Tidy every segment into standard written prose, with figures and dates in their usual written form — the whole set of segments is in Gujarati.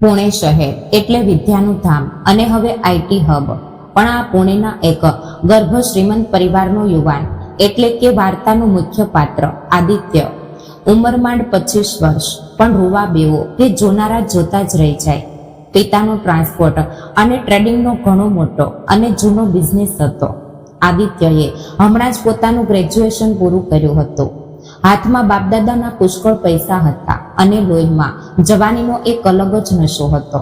પુણે શહેર એટલે વિદ્યાનું ધામ અને હવે આઈટી હબ. પણ આ પુણેના એક ગર્ભ શ્રીમંત પરિવારનો યુવાન એટલે કે વાર્તાનું મુખ્ય પાત્ર આદિત્ય. ઉંમર માંડ 25 વર્ષ, પણ રૂવા બેવો કે જોનારા જોતા જ રહી જાય. પિતાનો ટ્રાન્સપોર્ટ અને ટ્રેડિંગનો ઘણો મોટો અને જૂનો બિઝનેસ હતો. આદિત્યએ હમણાં જ પોતાનું ગ્રેજ્યુએશન પૂરું કર્યું હતું. હાથમાં બાપદાદાના પુષ્કળ પૈસા હતા અને લોહીમાં જવાનીનો એક અલગ જ નશો હતો.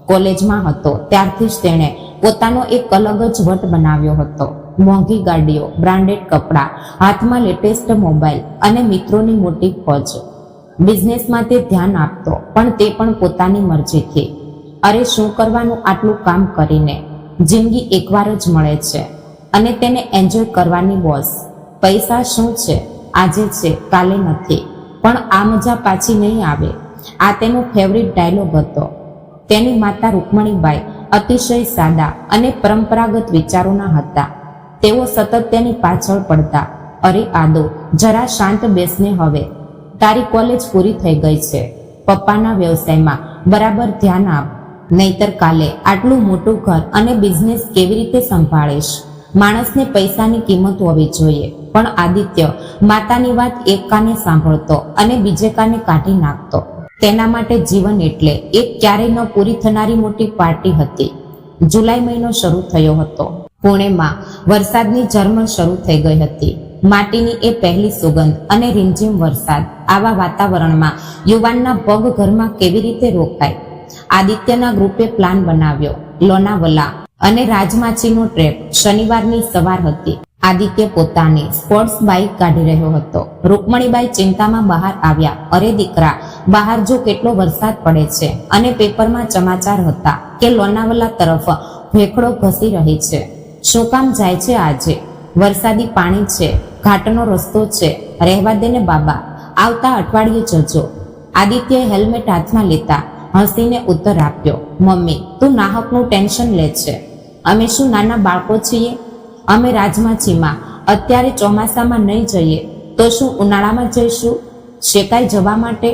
કોલેજમાં હતો ત્યારથી જ તેણે પોતાનો એક અલગ જ વટ બનાવ્યો હતો. મોંઘી ગાડીઓ, બ્રાન્ડેડ કપડાં, હાથમાં લેટેસ્ટ મોબાઈલ અને મિત્રોની મોટી ફોજ. બિઝનેસમાં તે ધ્યાન આપતો, પણ તે પણ પોતાની મરજીથી. અરે શું કરવાનું આટલું કામ કરીને? જિંદગી એકવાર જ મળે છે અને તેને એન્જોય કરવાની બોસ. પૈસા શું છે? આજે છે, કાલે નથી, પણ આ મજા પાછી નહીં આવે. આ તેનો ફેવરિટ ડાયલોગ હતો. તેની માતા રૂકમણીબાઈ અતિશય સાદા અને પરંપરાગત વિચારોના હતા. તેઓ સતત તેની પાછળ પડતા. અરે આદો, જરા શાંત બેસને હવે. તારી કોલેજ પૂરી થઈ ગઈ છે. પપ્પાના વ્યવસાયમાં બરાબર ધ્યાન આપ, નહીતર કાલે આટલું મોટું ઘર અને બિઝનેસ કેવી રીતે સંભાળીશ? માણસને પૈસાની કિંમત હોવી જોઈએ. પણ આદિત્ય માતાની વાત એક કાને સાંભળતો અને બીજે કાને કાઢી નાખતો. તેના માટે જીવન એટલે એક ક્યારેય ન પૂરી થનારી મોટી પાર્ટી હતી. જુલાઈ મહિનો શરૂ થયો હતો. પુણેમાં વરસાદની ઝરમર શરૂ થઈ ગઈ હતી. માટીની એ પહેલી સુગંધ અને રીમઝીમ વરસાદ. આવા વાતાવરણમાં યુવાનના પગ ઘરમાં કેવી રીતે રોકાય? આદિત્યના ગ્રુપે પ્લાન બનાવ્યો. લોનાવલા અને રાજમાચીનો ટ્રેક. શનિવારની સવાર હતી. આદિત્ય પોતાની સ્પોર્ટ્સ બાઇક કાઢી રહ્યો હતો. રૂકમણીબાઈ ચિંતામાં બહાર આવ્યા. અરે દીકરા, બહાર જો કેટલો વરસાદ પડે છે અને પેપરમાં સમાચાર હતા કે લોનાવલા તરફ ભેખડો ઘસી રહી છે. શું કામ જાય છે આજે? વરસાદી પાણી છે, ઘાટનો રસ્તો છે. રહેવા દે ને બાબા, આવતા અઠવાડિયે જજો. આદિત્યએ હેલ્મેટ હાથમાં લેતા હસીને ઉત્તર આપ્યો. મમ્મી, તું નાહકનું ટેન્શન લે છે. અમે શું નાના બાળકો છીએ? અમે રાજમાચીમાં અત્યારે ચોમાસામાં નહીં જઈએ તો શું ઉનાળામાં જઈશું? શેકાઈ જવા માટે?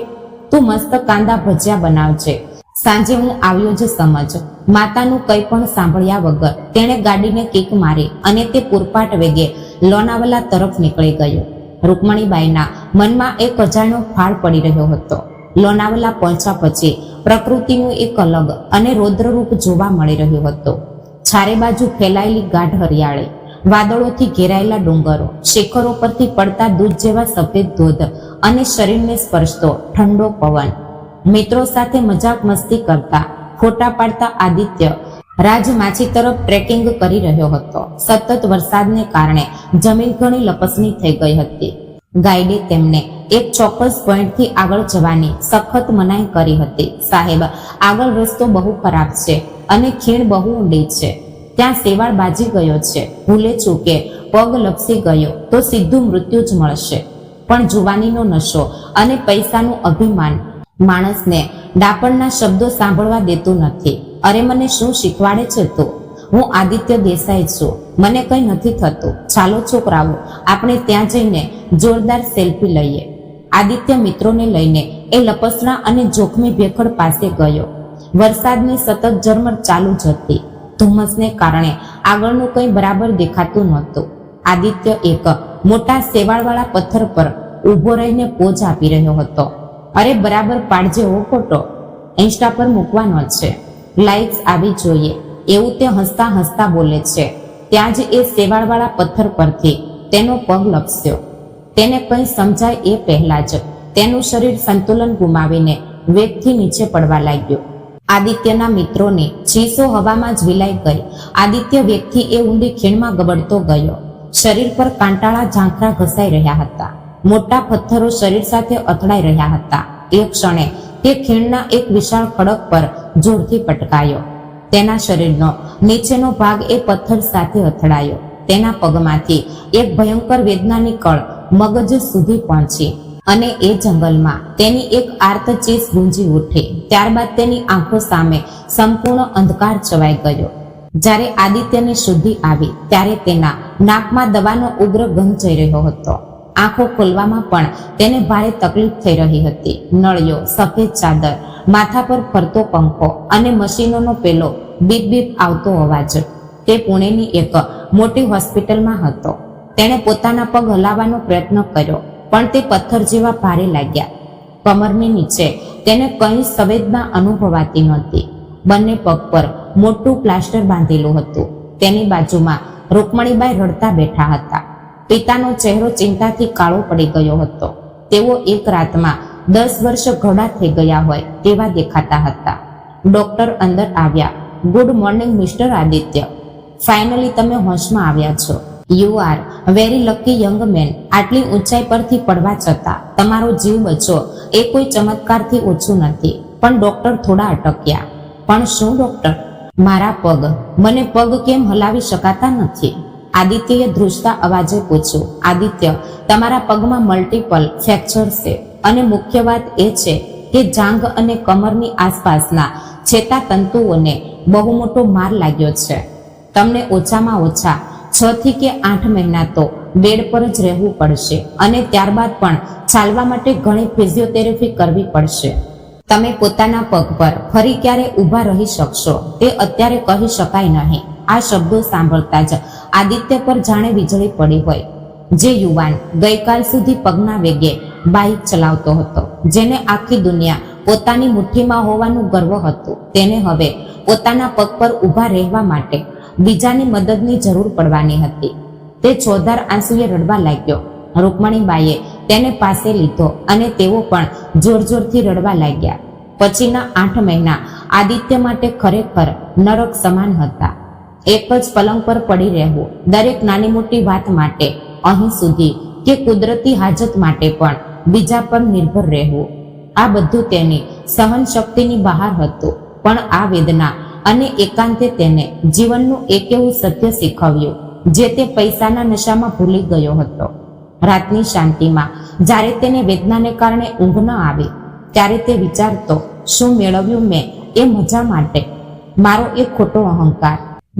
તું મસ્ત કાંદા ભજીયા બનાવજે, સાંજે હું આવ્યો જ સમજ. માતાનું કંઈ પણ સાંભળ્યા વગર તેણે ગાડીને કિક મારી અને તે પૂરપાટ વેગે લોનાવલા તરફ નીકળી ગયો. રૂકમણીબાઈના મનમાં એક અજાણ્યો ફાળ પડી રહ્યો હતો. લોનાવલા પહોંચ્યા પછી પ્રકૃતિનું એક અલગ અને રૌદ્ર રૂપ જોવા મળી રહ્યું હતું. ચારે બાજુ ફેલાયેલી ગાઢ હરિયાળી, વાદળોથી ઘેરાયેલા ડુંગરો, શિખરો પરથી પડતા દૂધ જેવા સફેદ ધોધ અને શરીરને સ્પર્શતો ઠંડો પવન. મિત્રો સાથે મજાક મસ્તી કરતા, ફોટા પાડતા આદિત્ય રાજમાચી તરફ ટ્રેકિંગ કરી રહ્યો હતો. સતત વરસાદને કારણે જમીન ઘણી લપસણી થઈ ગઈ હતી. ગાઈડે તેમને એક ચોક્કસ પોઈન્ટથી આગળ જવાની સખત મનાઈ કરી હતી. સાહેબ, આગળ રસ્તો બહુ ખરાબ છે અને ખીણ બહુ ઊંડી છે. ત્યાં શેવાળ બાજી ગયો છે. ભૂલે ચૂકે પગ લપસી ગયો તો સીધું મૃત્યુ જ મળશે. પણ જુવાનીનો નશો અને પૈસાનું અભિમાન માણસને ડાપણના શબ્દો સાંભળવા દેતું નથી. અરે મને શું શીખવાડે છે તું? હું આદિત્ય દેસાઈ છું. મને કંઈ નથી થતું. ચાલો છોકરાઓ, આપણે ત્યાં જઈને જોરદાર સેલ્ફી લઈએ. આદિત્ય મિત્રોને લઈને એ લપસણા અને જોખમી ભેખડ પાસે ગયો. વરસાદની સતત ઝરમર ચાલુ જ હતી. ધુમ્મસને કારણે આગળનું કંઈ બરાબર દેખાતું નહોતું. આદિત્ય એક મોટા શેવાળવાળા પથ્થર પર ઊભો રહીને પોઝ આપી રહ્યો હતો. અરે બરાબર પાડજે હો ફોટો, ઇન્સ્ટા પર મૂકવાનો છે, લાઇક્સ આવી જોઈએ, એવું તે હસતા હસતા બોલે છે. ત્યાં જ એ શેવાળવાળા પથ્થર પરથી તેનો પગ લપસ્યો. તેને કંઈ સમજાય એ પહેલા જ તેનું શરીર સંતુલન ગુમાવીને વેગથી નીચે પડવા લાગ્યું. આદિત્યના મિત્રોની ચીસો હવામાં જ વિલાઈ ગઈ. આદિત્ય વેગથી એ ઊંડી ખીણમાં ગબડતો ગયો. શરીર પર કાંટાળા ઝાંખરા ઘસાઈ રહ્યા હતા. મોટા પથ્થરો શરીર સાથે અથડાઈ રહ્યા હતા. એક ક્ષણે તે ખીણના એક વિશાળ ખડક પર જોરથી પટકાયો. તેના શરીરનો નીચેનો ભાગ એ પથ્થર સાથે અથડાયો. તેના પગમાંથી એક ભયંકર વેદનાની કળ મગજ સુધી પહોંચી અને એ જંગલમાં તેની એક આર્ત ચીસ ગુંજી ઉઠી. ત્યારબાદ તેની આંખો સામે સંપૂર્ણ અંધકાર છવાઈ ગયો. જ્યારે આદિત્યની શુદ્ધિ આવી ત્યારે તેના નાકમાં દવાનો ઉગ્ર ગંધ જઈ રહ્યો હતો. આંખો ખોલવામાં પણ તેને ભારે તકલીફ થઈ રહી હતી. નળિયો, સફેદ ચાદર, માથા પર ફરતો પંખો અને મશીનોનો પેલો બીપ બીપ આવતો અવાજ. તે પુણેની એક મોટી હોસ્પિટલમાં હતો. તેણે પોતાના પગ હલાવવાનો પ્રયત્ન કર્યો, પણ તે પથ્થર જેવા ભારે લાગ્યા. કમરની નીચે તેને કંઈ સંવેદના અનુભવાતી નહોતી. બંને પગ પર મોટું પ્લાસ્ટર બાંધેલું હતું. તેની બાજુમાં રૂકમણીબાઈ રડતા બેઠા હતા. પિતાનો ચહેરો ચિંતાથી કાળો પડી ગયો હતો. તેઓ એક રાતમાં 10 વર્ષ ઘણા થઈ ગયા હોય તેવા દેખાતા હતા. ડોક્ટર અંદર આવ્યા. Good morning mister Aditya, finally તમે હોશમાં આવ્યા છો. You are very lucky young man. આટલી ઊંચાઈ પરથી પડવા છતાં તમારો જીવ બચ્યો એ કોઈ ચમત્કારથી ઓછું નથી. પણ ડોક્ટર થોડા અટક્યા. પણ શું ડોક્ટર? મારા પગ, મને પગ કેમ હલાવી શકાતા નથી? આદિત્યએ ધ્રુજતા અવાજે પૂછ્યું. આદિત્ય, તમારા પગમાં મલ્ટિપલ ફ્રેક્ચર છે અને મુખ્ય વાત એ છે કે જાંઘ અને કમરની આસપાસના ચેતાતંતુઓને બહુ મોટો માર લાગ્યો છે. તમને ઓછામાં ઓછા 6 થી કે 8 મહિના તો બેડ પર જ રહેવું પડશે અને ત્યારબાદ પણ ચાલવા માટે ઘણી ફિઝિયોથેરાપી કરવી પડશે. તમે પોતાના પગ પર ફરી ક્યારે ઊભા રહી શકશો તે અત્યારે કહી શકાય નહીં. આ શબ્દો સાંભળતા જ આદિત્ય પર જાણે વીજળી પડી હોય. જે યુવાન ગઈકાલ સુધી પગના વેગે બાઇક ચલાવતો હતો, જેને આખી દુનિયા પોતાની મુઠ્ઠીમાં હોવાનું ગર્વ હતું, તેને હવે પોતાના પગ પર ઊભા રહેવા માટે બીજાની મદદની જરૂર પડવાની હતી. તે ચોધાર આંસુએ રડવા લાગ્યો. રૂકમણીબાઈએ તેને પાસે લીધો અને તેઓ પણ જોર જોરથી રડવા લાગ્યા. પછીના 8 મહિના આદિત્ય માટે ખરેખર નરક સમાન હતા. એક જ પલંગ પર પડી રહેવું, દરેક નાની મોટી વાત માટે, અહીં સુધી કે કુદરતી હાજત માટે પણ બીજા પર નિર્ભર રહેવું, આ બધું તેની સહન શક્તિની બહાર હતું. પણ આ વેદના અને એકાંતે તેને જીવનનું એક એવું સત્ય શીખવ્યું જે તે પૈસાના નશામાં ભૂલી ગયો હતો. રાતની શાંતિમાં જ્યારે તેને વેદનાને કારણે ઊંઘ ન આવી, ત્યારે તે વિચારતો, શું મેળવ્યું મેં એ મજા માટે? મારો એક ખોટો અહંકાર,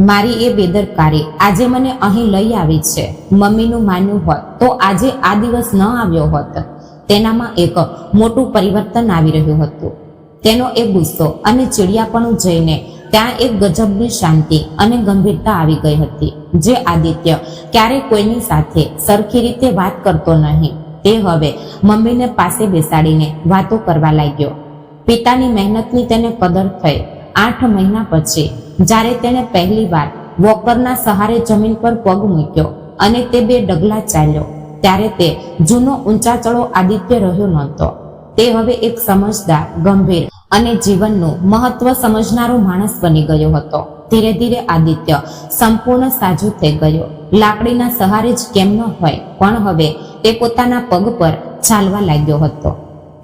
મારી એ બેદરકારી આજે મને અહીં લઈ આવી છે. મમ્મીનું માન્યું હોત તો આજે આ દિવસ ન આવ્યો હોત. તેનામાં એક મોટું પરિવર્તન આવી રહ્યું હતું. તેનો એ ગુસ્સો અને ચીડિયાપણું જઈને ત્યાં એક ગજબની શાંતિ અને ગંભીરતા આવી ગઈ હતી, જે આદિત્ય ક્યારેય કોઈની સાથે સરખી રીતે વાત કરતો નહીં. તે હવે મમ્મીને પાસે બેસાડીને વાતો કરવા લાગ્યો. પિતાની મહેનતની તેને કદર થઈ. 8 મહિના પછી જ્યારે તેણે પહેલીવાર વોકરના સહારે જમીન પર પગ મૂક્યો અને તે 2 ડગલા ચાલ્યો, ત્યારે તે જૂનો ઊંચા ચડો આદિત્ય રહ્યો નહોતો. તે હવે એક સમજદાર, ગંભીર અને જીવનનું મહત્વ સમજનારો માણસ બની ગયો હતો. ધીરે ધીરે આદિત્ય સંપૂર્ણ સાજુ થઈ ગયો. લાકડીના સહારે જ કેમ ન હોય, પણ હવે તે પોતાના પગ પર ચાલવા લાગ્યો હતો.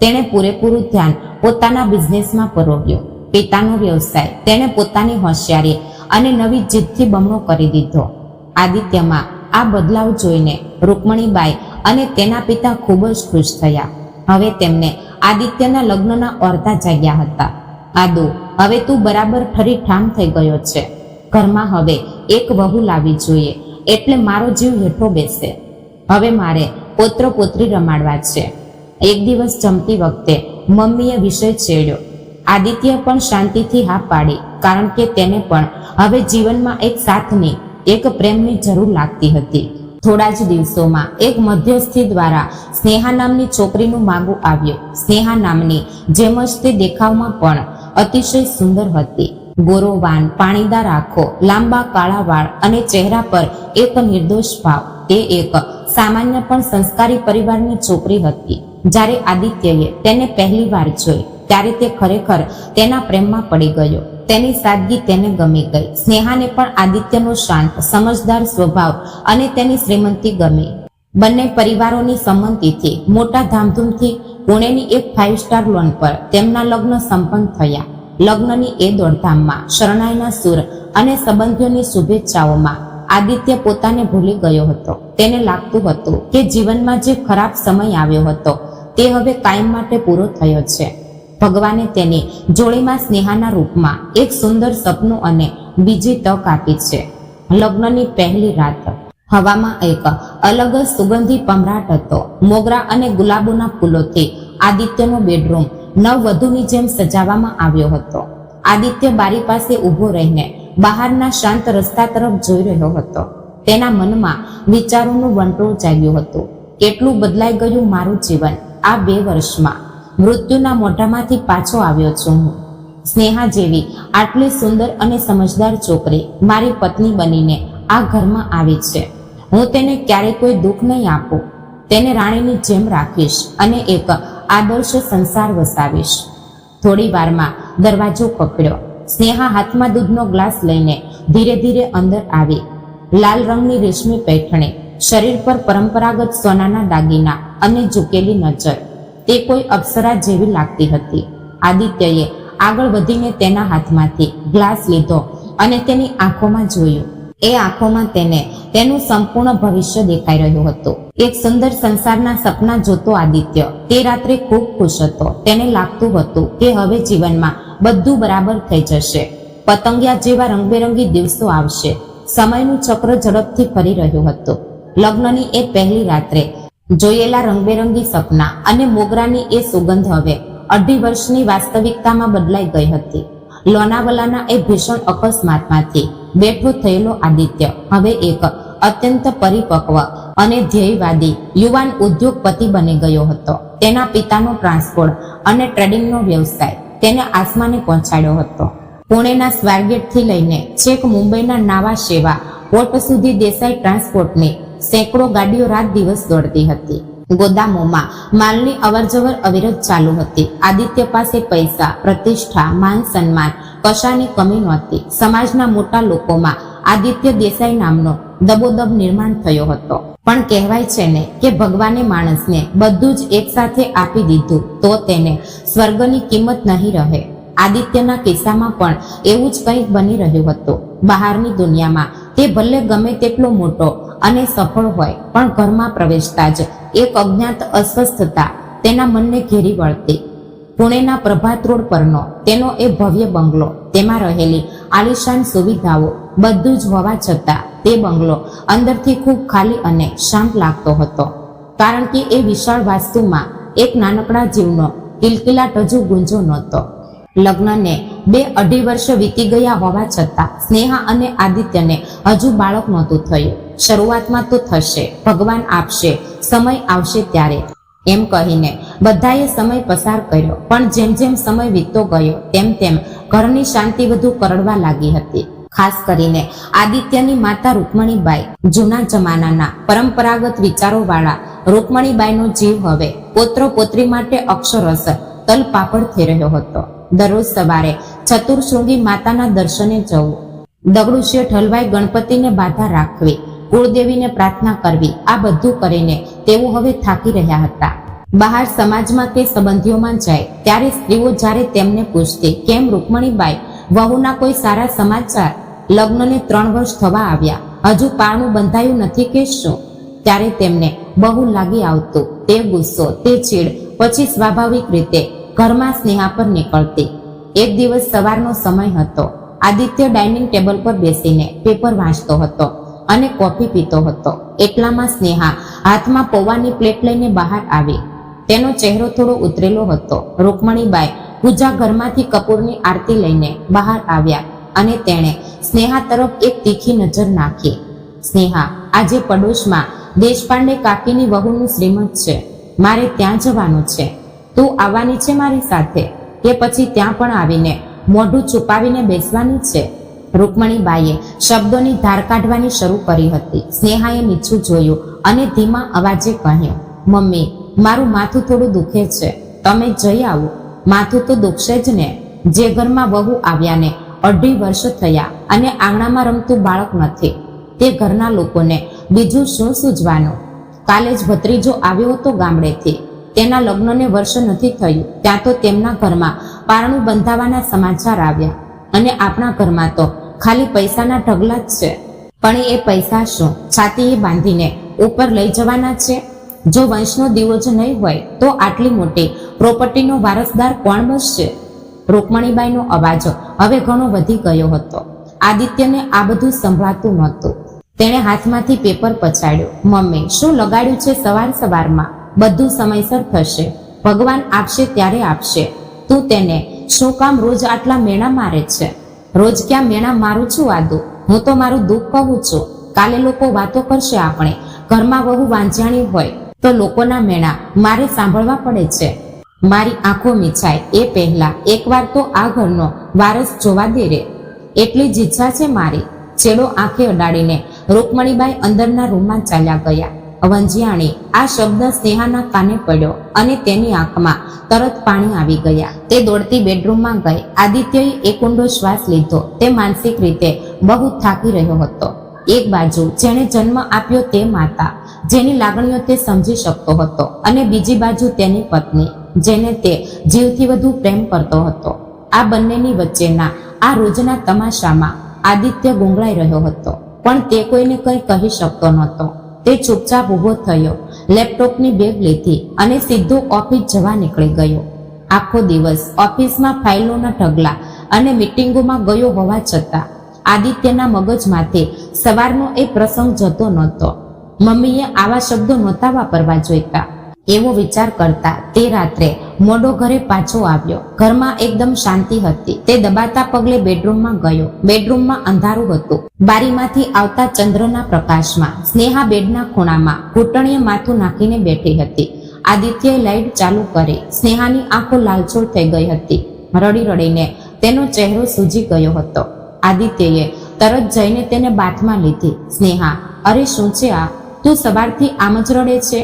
તેણે પૂરેપૂરું ધ્યાન પોતાના બિઝનેસમાં પરોવ્યું. પિતાનો વ્યવસાય તેણે પોતાની હોશિયારી અને નવી જીદથી બમણો કરી દીધો. આદિત્યમાં આ બદલાવ જોઈને રૂકમણીબાઈ અને તેના પિતા ખૂબ જ ખુશ થયા. હવે તેમને આદિત્યના લગ્નના ઓરતા જાગ્યા હતા. આદુ, હવે તું બરાબર ઠરીઠામ થઈ ગયો છે. ઘરમાં હવે એક વહુ લાવવી જોઈએ, એટલે મારો જીવ હેઠો બેસે. હવે મારે પોત્ર પોત્રી રમાડવા છે. એક દિવસ જમતી વખતે મમ્મીએ વિષય છેડ્યો. આદિત્ય પણ શાંતિથી હા પાડી, કારણ કે તેને પણ હવે જીવનમાં એક સાથની, એક પ્રેમની જરૂર લાગતી હતી. થોડા જ દિવસોમાં એક મધ્યસ્થી દ્વારા સ્નેહા નામની છોકરીનું માગું આવ્યું. સ્નેહા નામની જેમ જ તે દેખાવમાં પણ અતિશય સુંદર હતી. ગોરોવાન, પાણીદાર આંખો, લાંબા કાળા વાળ અને ચહેરા પર એક નિર્દોષ ભાવ. તે એક સામાન્ય પણ સંસ્કારી પરિવારની છોકરી હતી. જ્યારે આદિત્યએ તેને પહેલી વાર જોઈ, ત્યારે તે ખરેખર તેના પ્રેમમાં પડી ગયો. તેની સાદગી તેને ગમી ગઈ. સ્નેહાને પણ આદિત્યનો શાંત, સમજદાર સ્વભાવ અને તેની શ્રીમંતી ગમી. બંને પરિવારોની સંમતિથી મોટા ધામધૂમથી પુણેની એક 5 સ્ટાર લોન પર તેમના લગ્ન સંપન્ન થયા. લગ્નની એ દોડધામમાં, શરણાઈના સૂર અને સંબંધીઓની શુભેચ્છાઓમાં આદિત્ય પોતાને ભૂલી ગયો હતો. તેને લાગતું હતું કે જીવનમાં જે ખરાબ સમય આવ્યો હતો તે હવે કાયમ માટે પૂરો થયો છે. ભગવાને તેની જોડીમાં સ્નેહાના રૂપમાં એક સુંદર સપનું અને બીજી તક આપી છે. લગ્નની પહેલી રાત હવામાં એક અલગ જ સુગંધી પમરાટ હતો. મોગરા અને ગુલાબોના ફૂલોથી આદિત્યનો બેડરૂમ નવવધુની જેમ સજાવવામાં આવ્યો હતો. આદિત્ય બારી પાસે ઊભો રહીને બહારના શાંત રસ્તા તરફ જોઈ રહ્યો હતો. તેના મનમાં વિચારોનું વંટોળ જાગ્યું હતું. કેટલું બદલાઈ ગયું મારું જીવન આ 2 વર્ષમાં. મૃત્યુના મોઢામાંથી પાછો આવ્યો છું હું. સ્નેહા જેવી આટલી સુંદર અને સમજદાર છોકરી મારી પત્ની બનીને આ ઘરમાં આવી છે. હું તેને ક્યારેય કોઈ દુઃખ નહીં આપું. તેને રાણીની જેમ રાખીશ અને એક આદર્શ સંસાર વસાવીશ. થોડી વારમાં દરવાજો ખખડ્યો. સ્નેહા હાથમાં દૂધનો ગ્લાસ લઈને ધીરે ધીરે અંદર આવી. લાલ રંગની રેશમી પૈઠણી, શરીર પર પરંપરાગત સોનાના દાગીના અને ઝૂકેલી નજર. તે કોઈ અપ્સરા જેવી લાગતી હતી. આદિત્યએ આગળ વધીને તેના હાથમાંથી ગ્લાસ લીધો અને તેની આંખોમાં જોયું. એ આંખોમાં તેને તેનું સંપૂર્ણ ભવિષ્ય દેખાઈ રહ્યું હતું. એક સુંદર સંસારના સપના જોતો આદિત્ય તે રાત્રે ખૂબ ખુશ હતો. તેને લાગતું હતું કે હવે જીવનમાં બધું બરાબર થઈ જશે. પતંગિયા જેવા રંગબેરંગી દિવસો આવશે. સમયનું ચક્ર ઝડપથી ફરી રહ્યું હતું. લગ્નની એ પહેલી રાત્રે જોયેલા રંગબેરંગી સપના અને મોગરાની એ સુગંધ હવે 2.5 વર્ષની વાસ્તવિકતામાં બદલાઈ ગઈ હતી. લોનાવલાના એ ભીષણ અકસ્માતમાંથી બેઠો થયેલો આદિત્ય હવે એક અત્યંત પરિપક્વ અને ધ્યેયવાદી યુવાન ઉદ્યોગપતિ બની ગયો હતો. તેના પિતાનો ટ્રાન્સપોર્ટ અને ટ્રેડિંગનો વ્યવસાય તેને આસમાને પહોંચાડ્યો હતો. પુણેના સ્વારગેટથી લઈને છેક મુંબઈના નાવા સેવા પોર્ટ સુધી દેસાઈ ટ્રાન્સપોર્ટની સેંકડો ગાડીઓ રાત દિવસ દોડતી હતી. ગોદામોમાં માલની અવરજવર અવિરત ચાલુ હતી. આદિત્ય પાસે પૈસા, પ્રતિષ્ઠા, માન સન્માન કશાની કમી નહોતી. સમાજના મોટા લોકોમાં આદિત્ય દેસાઈ નામનો દબોદબ નિર્માણ થયો હતો. પણ કહેવાય છે ને કે ભગવાને માણસને બધું જ એકસાથે આપી દીધું તો તેને સ્વર્ગની કિંમત નહીં રહે. આદિત્યના કિસ્સામાં પણ એવું જ કંઈક બની રહ્યું હતું. બહારની દુનિયામાં તે ભલે ગમે તેટલો મોટો અને સફળ હોય, પણ ઘરમાં પ્રવેશતા જ એક અજ્ઞાત અસ્વસ્થતા તેના મનને ઘેરી વળતી. પુણેના પ્રભાત રોડ પરનો તેનો એ ભવ્ય બંગલો, તેમાં રહેલી આલિશાન સુવિધાઓ, બધું જ હોવા છતાં તે બંગલો અંદરથી ખૂબ ખાલી અને શાંત લાગતો હતો. કારણ કે એ વિશાળ વાસ્તુમાં એક નાનકડા જીવનો કિલકિલાટ હજુ ગુંજો નહોતો. લગ્નને 2-2.5 વર્ષ વીતી ગયા હોવા છતાં સ્નેહા અને આદિત્યને હજુ બાળક નહોતું થયું. શરૂઆતમાં તો થશે, ભગવાન આપશે, સમય આવશે ત્યારે, એમ કહીને બધાએ સમય પસાર કર્યો. પણ જેમ જેમ સમય વીતતો ગયો તેમ તેમ ઘરની શાંતિ વધુ કરડવા લાગી હતી. ખાસ કરીને આદિત્યની માતા રૂકમણીબાઈ, જૂના જમાનાના પરંપરાગત વિચારોવાળા રૂકમણીબાઈનો જીવ હવે પોત્ર પોત્રી માટે અક્ષરશ તલપાપડ થઈ રહ્યો હતો. દરરોજ સવારે ચતુર્શૃંગી માતાના દર્શને જવું, દગડુ શેઠ હલવાઈ ગણપતિને બાધા રાખવી, કુળદેવીને પ્રાર્થના કરવી, આ બધું કરીને તેઓ હવે થાકી રહ્યા હતા. બહાર સમાજમાં કે સંબંધીઓમાં જાય ત્યારે સ્ત્રીઓ જ્યારે તેમને પૂછતી, કેમ રૂકમણીબાઈ, વહુના કોઈ સારા સમાચાર? લગ્નને 3 વર્ષ થવા આવ્યા, હજુ પારણું બંધાયું નથી કે શું? ત્યારે તેમને બહુ લાગી આવતું. તે ગુસ્સો, તે ચીડ પછી સ્વાભાવિક રીતે ઘરમાં સ્નેહા પર નીકળતી. એક દિવસ સવારનો સમય હતો. આદિત્ય ડાઇનિંગ ટેબલ પર બેસીને પેપર વાંચતો હતો અને કોફી પીતો હતો. એટલામાં સ્નેહા હાથમાં પૌવાની પ્લેટ લઈને બહાર આવી. તેનો ચહેરો થોડો ઉતરેલો હતો. રૂકમણીબાઈ પૂજા ઘરમાંથી કપૂરની આરતી લઈને બહાર આવ્યા અને તેણે સ્નેહા તરફ એક તીખી નજર નાખી. સ્નેહા, આજે પડોશમાં દેશપાંડે કાકીની વહુનું શ્રીમંત છે, મારે ત્યાં જવાનું છે. તું આવવાની છે મારી સાથે કે પછી ત્યાં પણ આવીને મોઢું છુપાવીને બેસવાની છે? રૂકમણીબાઈએ શબ્દોની ધાર કાઢવાની શરૂ કરી હતી. સ્નેહાએ નીચું જોયું અને ધીમા અવાજે કહ્યું, મમ્મી, મારું માથું થોડું દુખે છે, તમે જઈ આવો. માથું તો દુખશે જ ને. જે ઘરમાં વહુ આવ્યાને 2.5 વર્ષ થયા અને આંગણામાં રમતું બાળક નથી, તે ઘરના લોકોને બીજું શું સૂઝવાનું? કાલે જ ભત્રીજો આવ્યો હતો ગામડેથી. તેના લગ્નને વર્ષ નથી થયું ત્યાં તો તેમના ઘરમાં પારણું બંધાવાના સમાચાર આવ્યા અને આપણા ઘરમાં તો ખાલી પૈસાના ઢગલા જ છે. પણ એ પૈસા શું છાતીએ બાંધીને ઉપર લઈ જવાના છે? જો વંશનો દીવો જ નહીં હોય તો આટલી મોટી પ્રોપર્ટીનો વારસદાર કોણ બનશે? રૂકમણીબાઈનો અવાજ હવે ઘણો વધી ગયો હતો. આદિત્યને આ બધું સંભળાતું નહોતું. તેણે હાથમાંથી પેપર પછાડ્યું. મમ્મી, શું લગાડ્યું છે સવાર સવારમાં? બધું સમયસર થશે. ભગવાન આપશે ત્યારે આપશે. તું તેને શું કામ રોજ આટલા મેણા મારે છે? રોજ ક્યાં મેણા મારું છું આદુ? હું તો મારું દુઃખ કહું છું. કાલે લોકો વાતો કરશે આપણે ઘરમાં વહુ વાંઝાણી હોય તો લોકોના મેણા મારે સાંભળવા પડે છે. મારી આંખો મીછાય એ પહેલા એકવાર તો આ ઘરનો વારસ જોવા દે રે. એટલી જ ઈચ્છા છે મારી. છેડો આંખે અડાડીને રૂકમણીબાઈ અંદરના રૂમમાં ચાલ્યા ગયા. વંજિયાણી આ શબ્દ સ્નેહાના કાને પડ્યો અને તેની આંખમાં તરત પાણી આવી ગયા. તે દોડતી બેડરૂમમાં ગઈ. આદિત્યએ એક ઊંડો શ્વાસ લીધો. તે માનસિક રીતે બહુ થાકી રહ્યો હતો. એક બાજુ જેણે જન્મ આપ્યો તે માતા, જેની લાગણીઓ તે સમજી શકતો હતો, અને બીજી બાજુ તેની પત્ની, જેને તે જીવથી વધુ પ્રેમ કરતો હતો. આ બંનેની વચ્ચેના આ રોજના તમાશામાં આદિત્ય ગુંગળાઈ રહ્યો હતો, પણ તે કોઈને કંઈ કહી શકતો નહોતો. તે ચૂપચાપ ઊભો થયો, લેપટોપની બેગ લીધી અને સીધો ઓફિસ જવા નીકળી ગયો. આખો દિવસ ઓફિસમાં ફાઇલોના ઢગલા અને મીટિંગોમાં ગયો હોવા છતાં આદિત્યના મગજમાંથી સવારનો એ પ્રસંગ જતો નહોતો. મમ્મીએ આવા શબ્દો નહોતા વાપરવા જોઈતા, એવો વિચાર કરતા તે રાત્રે મોડો ઘરે પાછો આવ્યો. ઘરમાં એકદમ શાંતિ હતી. તે દબાતા પગલે બેડરૂમમાં ગયો. બેડરૂમમાં અંધારું હતું. બારીમાંથી આવતા ચંદ્રના પ્રકાશમાં સ્નેહા બેડના ખૂણામાં ઘૂંટણીએ માથું નાખીને બેઠી હતી. આદિત્યએ લાઇટ ચાલુ કરી. સ્નેહાની આંખો લાલચોળ થઈ ગઈ હતી. રડી રડીને તેનો ચહેરો સૂજી ગયો હતો. આદિત્યએ તરત જઈને તેને બાથમાં લીધી. સ્નેહા, અરે શું છે આ? તું સવારથી આમ જ રડે છે?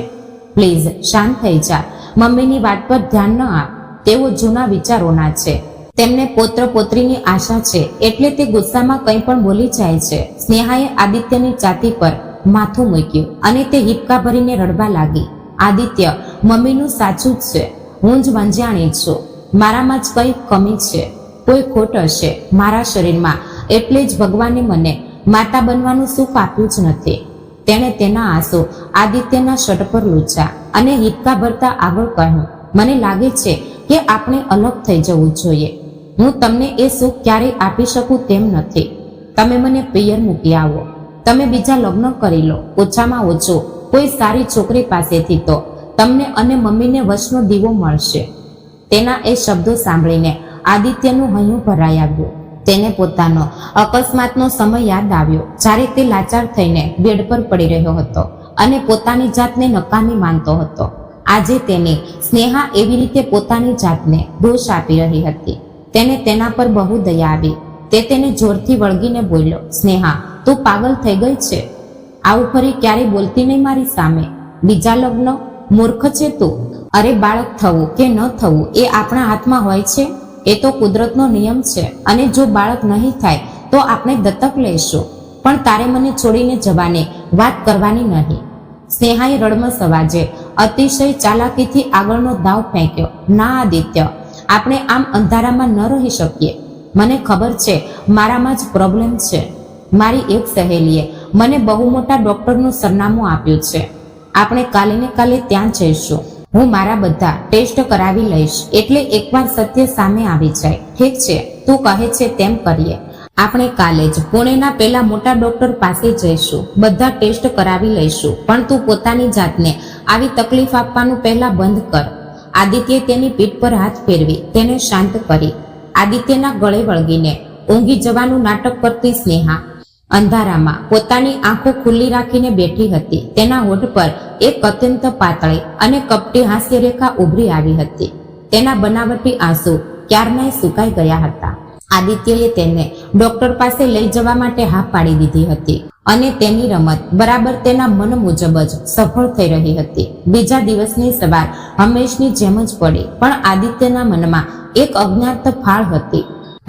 પ્લીઝ શાંત થઈ જા. મમ્મીની વાત પર ધ્યાન ન આપ. તેઓ જૂના વિચારોના છે. તેમને પૌત્ર પૌત્રીની આશા છે, એટલે તે ગુસ્સામાં કંઈ પણ બોલી જાય છે. સ્નેહાએ આદિત્યની છાતી પર માથું મૂક્યું અને તે હિપકા ભરીને રડવા લાગી. આદિત્ય, મમ્મીનું સાચું જ છે. હું જ વાંઝાણી છું. મારામાં જ કંઈ કમી છે, કોઈ ખોટ હશે મારા શરીરમાં, એટલે જ ભગવાને મને માતા બનવાનું સુખ આપ્યું જ નથી. તેણે તેના આંસુ આદિત્યના શર્ટ પર લૂછ્યા અને હિંચકા ભરતા આગળ કહ્યું, મને લાગે છે કે આપણે અલગ થઈ જવું જોઈએ. હું તમને એ સુખ ક્યારેય આપી શકું તેમ નથી. તમે મને પિયર મૂકી આવો. તમે બીજા લગ્ન કરી લો. ઓછામાં ઓછું કોઈ સારી છોકરી પાસેથી તો તમને અને મમ્મીને વશનો દીવો મળશે. તેના એ શબ્દો સાંભળીને આદિત્યનું હૈયું ભરાઈ આવ્યું. તેને પોતાનો અકસ્માતનો સમય યાદ આવ્યો, જ્યારે તે લાચાર થઈને બેડ પર પડી રહ્યો હતો અને પોતાની જાતને નકામી માનતો હતો. આજે તેની સ્નેહા એવી રીતે પોતાની જાતને દોષ આપી રહી હતી. તેને તેના પર બહુ દયા આવી. તે તેને જોરથી વળગીને બોલ્યો, સ્નેહા, તું પાગલ થઈ ગઈ છે. આવું ફરી ક્યારેય બોલતી નહીં મારી સામે. બીજા લગ્ન? મૂર્ખ છે તું. અરે, બાળક થવું કે ન થવું એ આપણા હાથમાં હોય છે. એ તો કુદરતનો નિયમ છે, અને જો બાળક નહીં થાય તો આપણે દત્તક લઈશું, પણ તારે મને છોડીને જવાની વાત કરવાની નહીં. સ્નેહાએ રડમસ અવાજે અતિશય ચાલાકીથી આગળનો દાવ ફેંક્યો. ના આદિત્ય, આપણે આમ અંધારામાં ન રહી શકીએ. મને ખબર છે મારામાં જ પ્રોબ્લેમ છે. મારી એક સહેલીએ મને બહુ મોટા ડૉક્ટરનું સરનામું આપ્યું છે. આપણે કાલે ને કાલે ત્યાં જઈશું. હું મારા બધા ટેસ્ટ કરાવી લઈશ, એટલે એકવાર સત્ય સામે આવી જાય. ઠીક છે, તું કહે છે તેમ કરીએ. આપણે કાલે જ પુણેના પેલા મોટા ડોક્ટર પાસે જઈશું. બધા ટેસ્ટ કરાવી લઈશું, પણ તું પોતાની જાતને આવી તકલીફ આપવાનું પહેલા બંધ કર. આદિત્યે તેની પીઠ પર હાથ ફેરવી તેને શાંત કરી. આદિત્યના ગળે વળગીને ઊંઘી જવાનું નાટક કરતી સ્નેહા અંધારામાં પોતાની આંખો ખુલ્લી રાખીને બેઠી હતી. તેના હોઠ પર એક અત્યંત પાતળી અને કપટી હાસ્ય રેખા ઉભરી આવી હતી. તેના બનાવટી આંસુ ક્યારનાય સુકાઈ ગયા હતા. આદિત્યએ તેને ડોક્ટર પાસે લઈ જવા માટે હા પાડી દીધી હતી, અને તેની રમત બરાબર તેના મન મુજબ જ સફળ થઈ રહી હતી. બીજા દિવસની સવાર હંમેશની જેમ જ પડી, પણ આદિત્યના મનમાં એક અજ્ઞાત ફાળ હતી.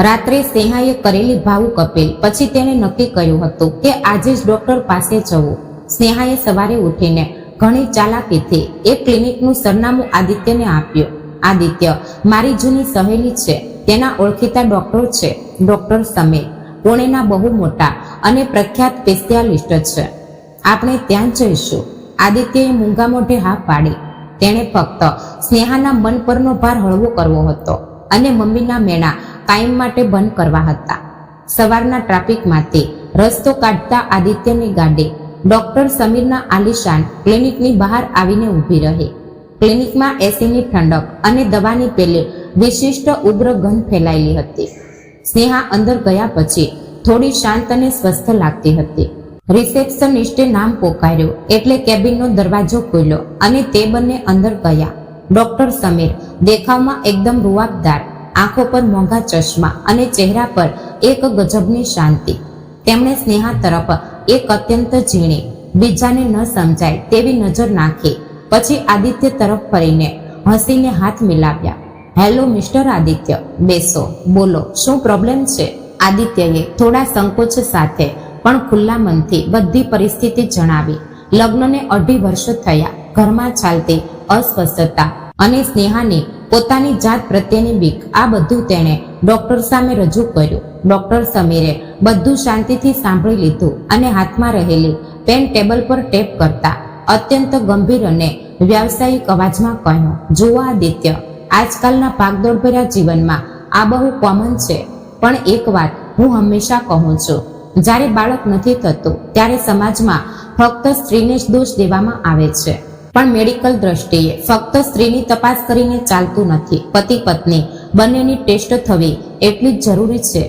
રાત્રે સ્નેહાએ કરેલી ભાવુક અપીલ પછી તેણે નક્કી કર્યું હતું કે આજે જ ડોક્ટર પાસે જવું. સ્નેહાએ સવારે ઉઠીને ઘણી ચાલાકીથી એક ક્લિનિકનું સરનામું આદિત્યને આપ્યું. આદિત્ય મારી જૂની સહેલી છે. તેના ઓળખીતા ડોક્ટર છે, ડોક્ટર સમીર. પુણેના બહુ મોટા અને પ્રખ્યાત સ્પેશિયાલિસ્ટ છે. આપણે ત્યાં જઈશું. આદિત્યએ મૂંગા મોઢે હા પાડી. તેણે ફક્ત સ્નેહાના મન પરનો ભાર હળવો કરવો હતો અને મમ્મીના મેણા કાયમ માટે બંધ કરવા હતા. સવારના ટ્રાફિકમાંથી રસ્તો કાઢતા આદિત્યની ગાડી ડોક્ટર સમીરના આલિશાન ક્લિનિકની બહાર આવીને ઊભી રહી. ક્લિનિકમાં એસીની ઠંડક અને દવાની પેલી વિશિષ્ટ ઉગ્ર ગંધ ફેલાયેલી હતી. સ્નેહા અંદર ગયા પછી થોડી શાંત અને સ્વસ્થ લાગતી હતી. રિસેપ્શનિસ્ટે નામ પોકાર્યું એટલે કેબિનનો દરવાજો ખોલ્યો અને તે બંને અંદર ગયા. ડોક્ટર સમીર દેખાવમાં એકદમ રૂઆબદાર, આંખો પર મોંઘા ચશ્મા અને ચહેરા પર એક ગજબની શાંતિ. તેમણે સ્નેહા તરફ એક અત્યંત ઝીણી, બીજાને ન સમજાય તેવી નજર નાખી. પછી આદિત્ય તરફ ફરીને હસીને હાથ મિલાવ્યા. હેલો મિસ્ટર આદિત્ય, બેસો, બોલો, શું પ્રોબ્લેમ છે? આદિત્યએ થોડા સંકોચ સાથે પણ ખુલ્લા મનથી બધી પરિસ્થિતિ જણાવી. લગ્નને 2.5 વર્ષ થયા. ઘરમાં ચાલતી અસ્વસ્થતા અને સ્નેહાની પોતાની જાત પ્રત્યેની બીક, આ બધું તેણે ડોક્ટર સામે રજૂ કર્યું. ડોક્ટર સમીરે બધું શાંતિથી સાંભળી લીધું અને હાથમાં રહેલી પેન ટેબલ પર ટેપ કરતા અત્યંત ગંભીર અને વ્યાવસાયિક અવાજમાં કહ્યું, જુઓ આદિત્ય, આજકાલના ભાગદોડભર્યા જીવનમાં આ બહુ કોમન છે, પણ એક વાત હું હંમેશા કહું છું, જ્યારે બાળક નથી થતું ત્યારે સમાજમાં ફક્ત સ્ત્રીને જ દોષ દેવામાં આવે છે, પણ મેડિકલ દ્રષ્ટિએ ફક્ત સ્ત્રીની તપાસ કરીને ચાલતું નથી. પતિ પત્ની બંનેની ટેસ્ટ થવી એટલી જ જરૂરી છે.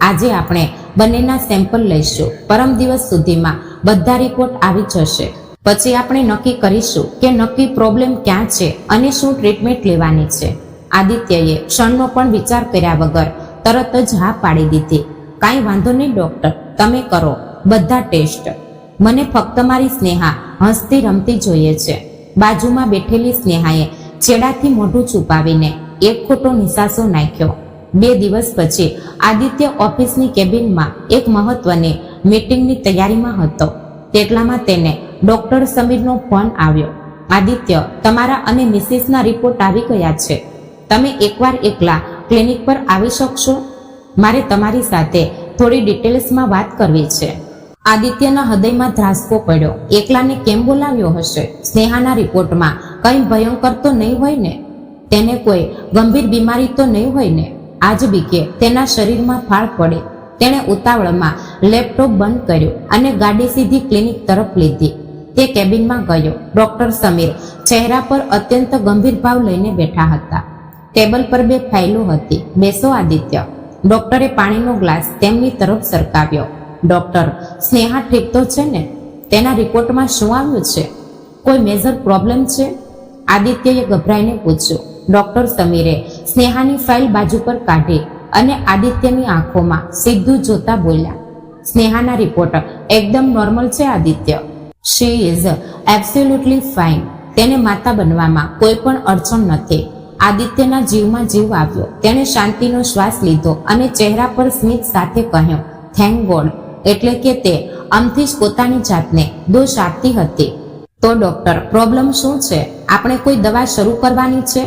આજે આપણે બંનેના સેમ્પલ લઈશું. પરમ દિવસ સુધીમાં બધા રિપોર્ટ આવી જશે. પછી આપણે નક્કી કરીશું કે નક્કી પ્રોબ્લેમ ક્યાં છે અને શું ટ્રીટમેન્ટ લેવાની છે. આદિત્યએ ક્ષણનો પણ વિચાર કર્યા વગર તરત જ હા પાડી દીધી. કાંઈ વાંધો નહીં ડોક્ટર, તમે કરો બધા ટેસ્ટ. મને ફક્ત મારી સ્નેહા હસતી રમતી જોઈએ છે. બાજુમાં બેઠેલી સ્નેહાએ છેડાથી મોઢું છુપાવીને એક ખોટો નિસાસો નાખ્યો. 2 દિવસ પછી આદિત્ય ઓફિસની કેબિનમાં એક મહત્વની મીટિંગની તૈયારીમાં હતો. તેટલામાં તેને ડોક્ટર સમીરનો ફોન આવ્યો. આદિત્ય, તમારા અને મિસિસના રિપોર્ટ આવી ગયા છે. તમે એકવાર એકલા ક્લિનિક પર આવી શકશો? મારે તમારી સાથે થોડી ડિટેલ્સમાં વાત કરવી છે. આદિત્યના હૃદયમાં ધ્રાસકો પડ્યો. એકલાને કેમ બોલાવ્યો હશે? સ્નેહાના રિપોર્ટમાં કંઈ ભયંકર તો નહીં હોય ને? તેને કોઈ ગંભીર બીમારી તો નહીં હોય ને? આજ બીકે તેના શરીરમાં ફાળ પડે. તેણે ઉતાવળમાં લેપટોપ બંધ કર્યું અને ગાડી સીધી ક્લિનિક તરફ લીધી. તે કેબિનમાં ગયો. ડોક્ટર સમીર ચહેરા પર અત્યંત ગંભીર ભાવ લઈને બેઠા હતા. ટેબલ પર 2 ફાઇલો હતી. બેસો આદિત્ય. ડોક્ટરે પાણીનો ગ્લાસ તેમની તરફ સરકાવ્યો. ડોક્ટર, સ્નેહા ઠીક તો છે ને? તેના રિપોર્ટમાં શું આવ્યું છે? કોઈ મેજર પ્રોબ્લેમ છે? આદિત્યએ ગભરાઈને પૂછ્યું. ડોક્ટર સમીરે સ્નેહાની ફાઇલ બાજુ પર કાઢી અને આદિત્યની આંખોમાં સીધું જોતા બોલ્યા, સ્નેહાના રિપોર્ટ એકદમ નોર્મલ છે Aditya. She is absolutely fine. તેને માતા બનવામાં કોઈ પણ અડચણ નથી. આદિત્યના જીવમાં જીવ આવ્યો. તેણે શાંતિનો શ્વાસ લીધો અને ચહેરા પર સ્મિત સાથે કહ્યું, થેન્ક ગોડ. એટલે કે તે આમથી જ પોતાની જાતને દોષ આપતી હતી. તો ડોક્ટર, પ્રોબ્લેમ શું છે? આપણે કોઈ દવા શરૂ કરવાની છે?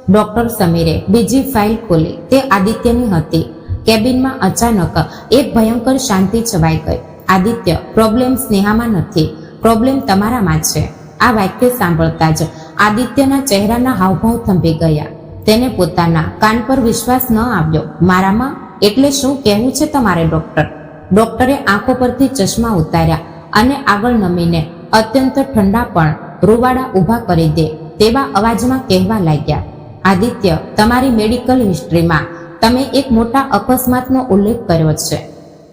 ડોક્ટર સમીરે બીજી ફાઇલ ખોલી. તે આદિત્યની હતી. કેબિનમાં અચાનક એક ભયંકર શાંતિ છવાઈ ગઈ. આદિત્ય, પ્રોબ્લેમ સ્નેહામાં નથી, પ્રોબ્લેમ તમારામાં છે. આ વાક્ય સાંભળતા જ આદિત્યના ચહેરાના હાવભાવ થંભી ગયા. તેને પોતાના કાન પર વિશ્વાસ ન આવ્યો. મારામાં? એટલે શું કહેવું છે તમારે ડોક્ટર? ડોક્ટરે આંખો પરથી ચશ્મા ઉતાર્યા અને આગળ નમીને અત્યંત ઠંડા પણ રૂવાડા ઊભા કરી દે તેવા અવાજમાં કહેવા લાગ્યા, આદિત્ય, તમારી મેડિકલ હિસ્ટ્રીમાં તમે એક મોટા અકસ્માતનો ઉલ્લેખ કર્યો છે.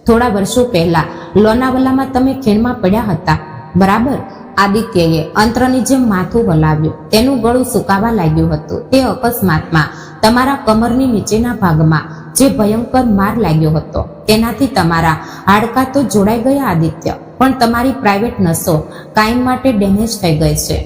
થોડા વર્ષો પહેલા લોનાવાલામાં તમે ખીણમાં પડ્યા હતા, બરાબર? આદિત્યએ અંતરની જેમ માથું હલાવ્યું. તેનું ગળું સુકાવા લાગ્યું હતું. તે અકસ્માતમાં તમારા કમરની નીચેના ભાગમાં જે ભયંકર માર લાગ્યો હતો તેનાથી તમારા હાડકાં તો જોડાઈ ગયા આદિત્ય, પણ તમારી પ્રાઇવેટ નસો કાયમ માટે ડેમેજ થઈ ગઈ છે.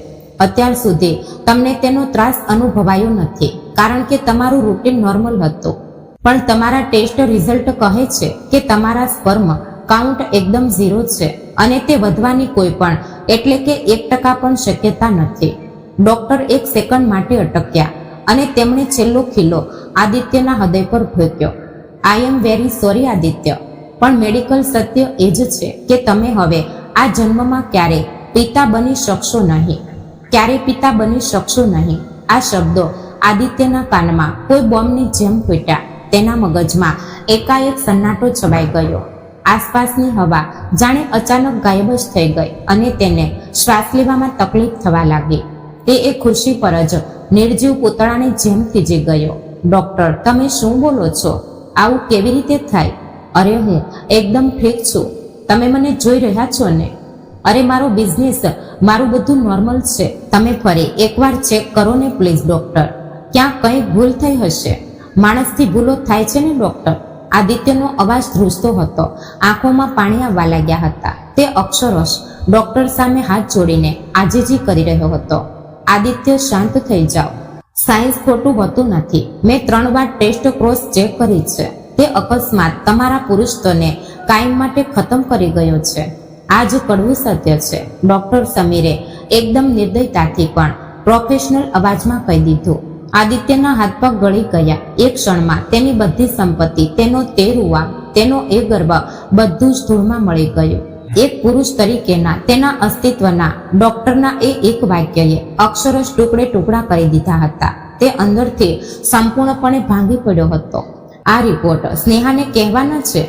અત્યાર સુધી તમને તેનો ત્રાસ અનુભવાયો નથી કારણ કે તમારું રૂટીન નોર્મલ હતું, પણ તમારા ટેસ્ટ રિઝલ્ટ કહે છે કે તમારા સ્પર્મ કાઉન્ટ એકદમ 0 છે અને તે વધવાની કોઈ પણ એટલે કે 1% પણ શક્યતા નથી. ડોક્ટર એક સેકન્ડ માટે અટક્યા અને તેમણે છેલ્લો ખીલો આદિત્યના હૃદય પર ફેંક્યો. આઈ એમ વેરી સોરી આદિત્ય, પણ મેડિકલ સત્ય એ જ છે કે તમે હવે આ જન્મમાં ક્યારેય પિતા બની શકશો નહીં, ક્યારેય પિતા બની શકશો નહીં. આ શબ્દો આદિત્યના કાનમાં કોઈ બોમ્બની જેમ ફૂટ્યા. તેના મગજમાં એકાએક સન્નાટો છવાઈ ગયો. આસપાસની હવા જાણે અચાનક ગાયબ જ થઈ ગઈ અને તેને શ્વાસ લેવામાં તકલીફ થવા લાગી. તે એ ખુરશી પર જ નિર્જીવ પૂતળાની જેમ થીજી ગયો. ડોક્ટર, તમે શું બોલો છો? આવું કેવી રીતે થાય? અરે, હું એકદમ ઠીક છું. તમે મને જોઈ રહ્યા છો ને? અરે, મારો બિઝનેસ, મારું બધું નોર્મલ છે. તમે ફરી એકવાર ચેક કરો ને પ્લીઝ ડોક્ટર. ક્યાં કંઈ ભૂલ થઈ હશે. માણસથી ભૂલો થાય છે ને ડોક્ટર. આદિત્યનો અવાજ ધ્રુજતો હતો. આંખોમાં પાણી આવવા લાગ્યા હતા. તે અક્ષરશ ડોક્ટર સામે હાથ જોડીને આજીજી કરી રહ્યો હતો. આદિત્ય, શાંત થઈ જાઓ. સાયન્સ ખોટું હોતું નથી. મેં 3 વાર ટેસ્ટ ક્રોસ ચેક કરી છે. તે અકસ્માત તમારા પુરુષત્વને કાયમ માટે ખતમ કરી ગયો છે. આ જ કડવું સત્ય છે. ડોક્ટર સમીરે એકદમ નિર્દયતાથી પણ પ્રોફેશનલ અવાજમાં કહી દીધું. આદિત્યના હાથ પગ ગળી ગયા. એક ક્ષણમાં તેની બધી સંપત્તિ, તેનો તે રૂવા, તેનો એ ગર્વ બધું જ ધૂળમાં મળી ગયું. એક પુરુષ તરીકેના તેના અસ્તિત્વના ડોક્ટરના એ એક વાક્યએ અક્ષરશ ટુકડે ટુકડા કરી દીધા હતા. તે અંદરથી સંપૂર્ણપણે ભાંગી પડ્યો હતો. આ રિપોર્ટ સ્નેહાને કહેવાના છે?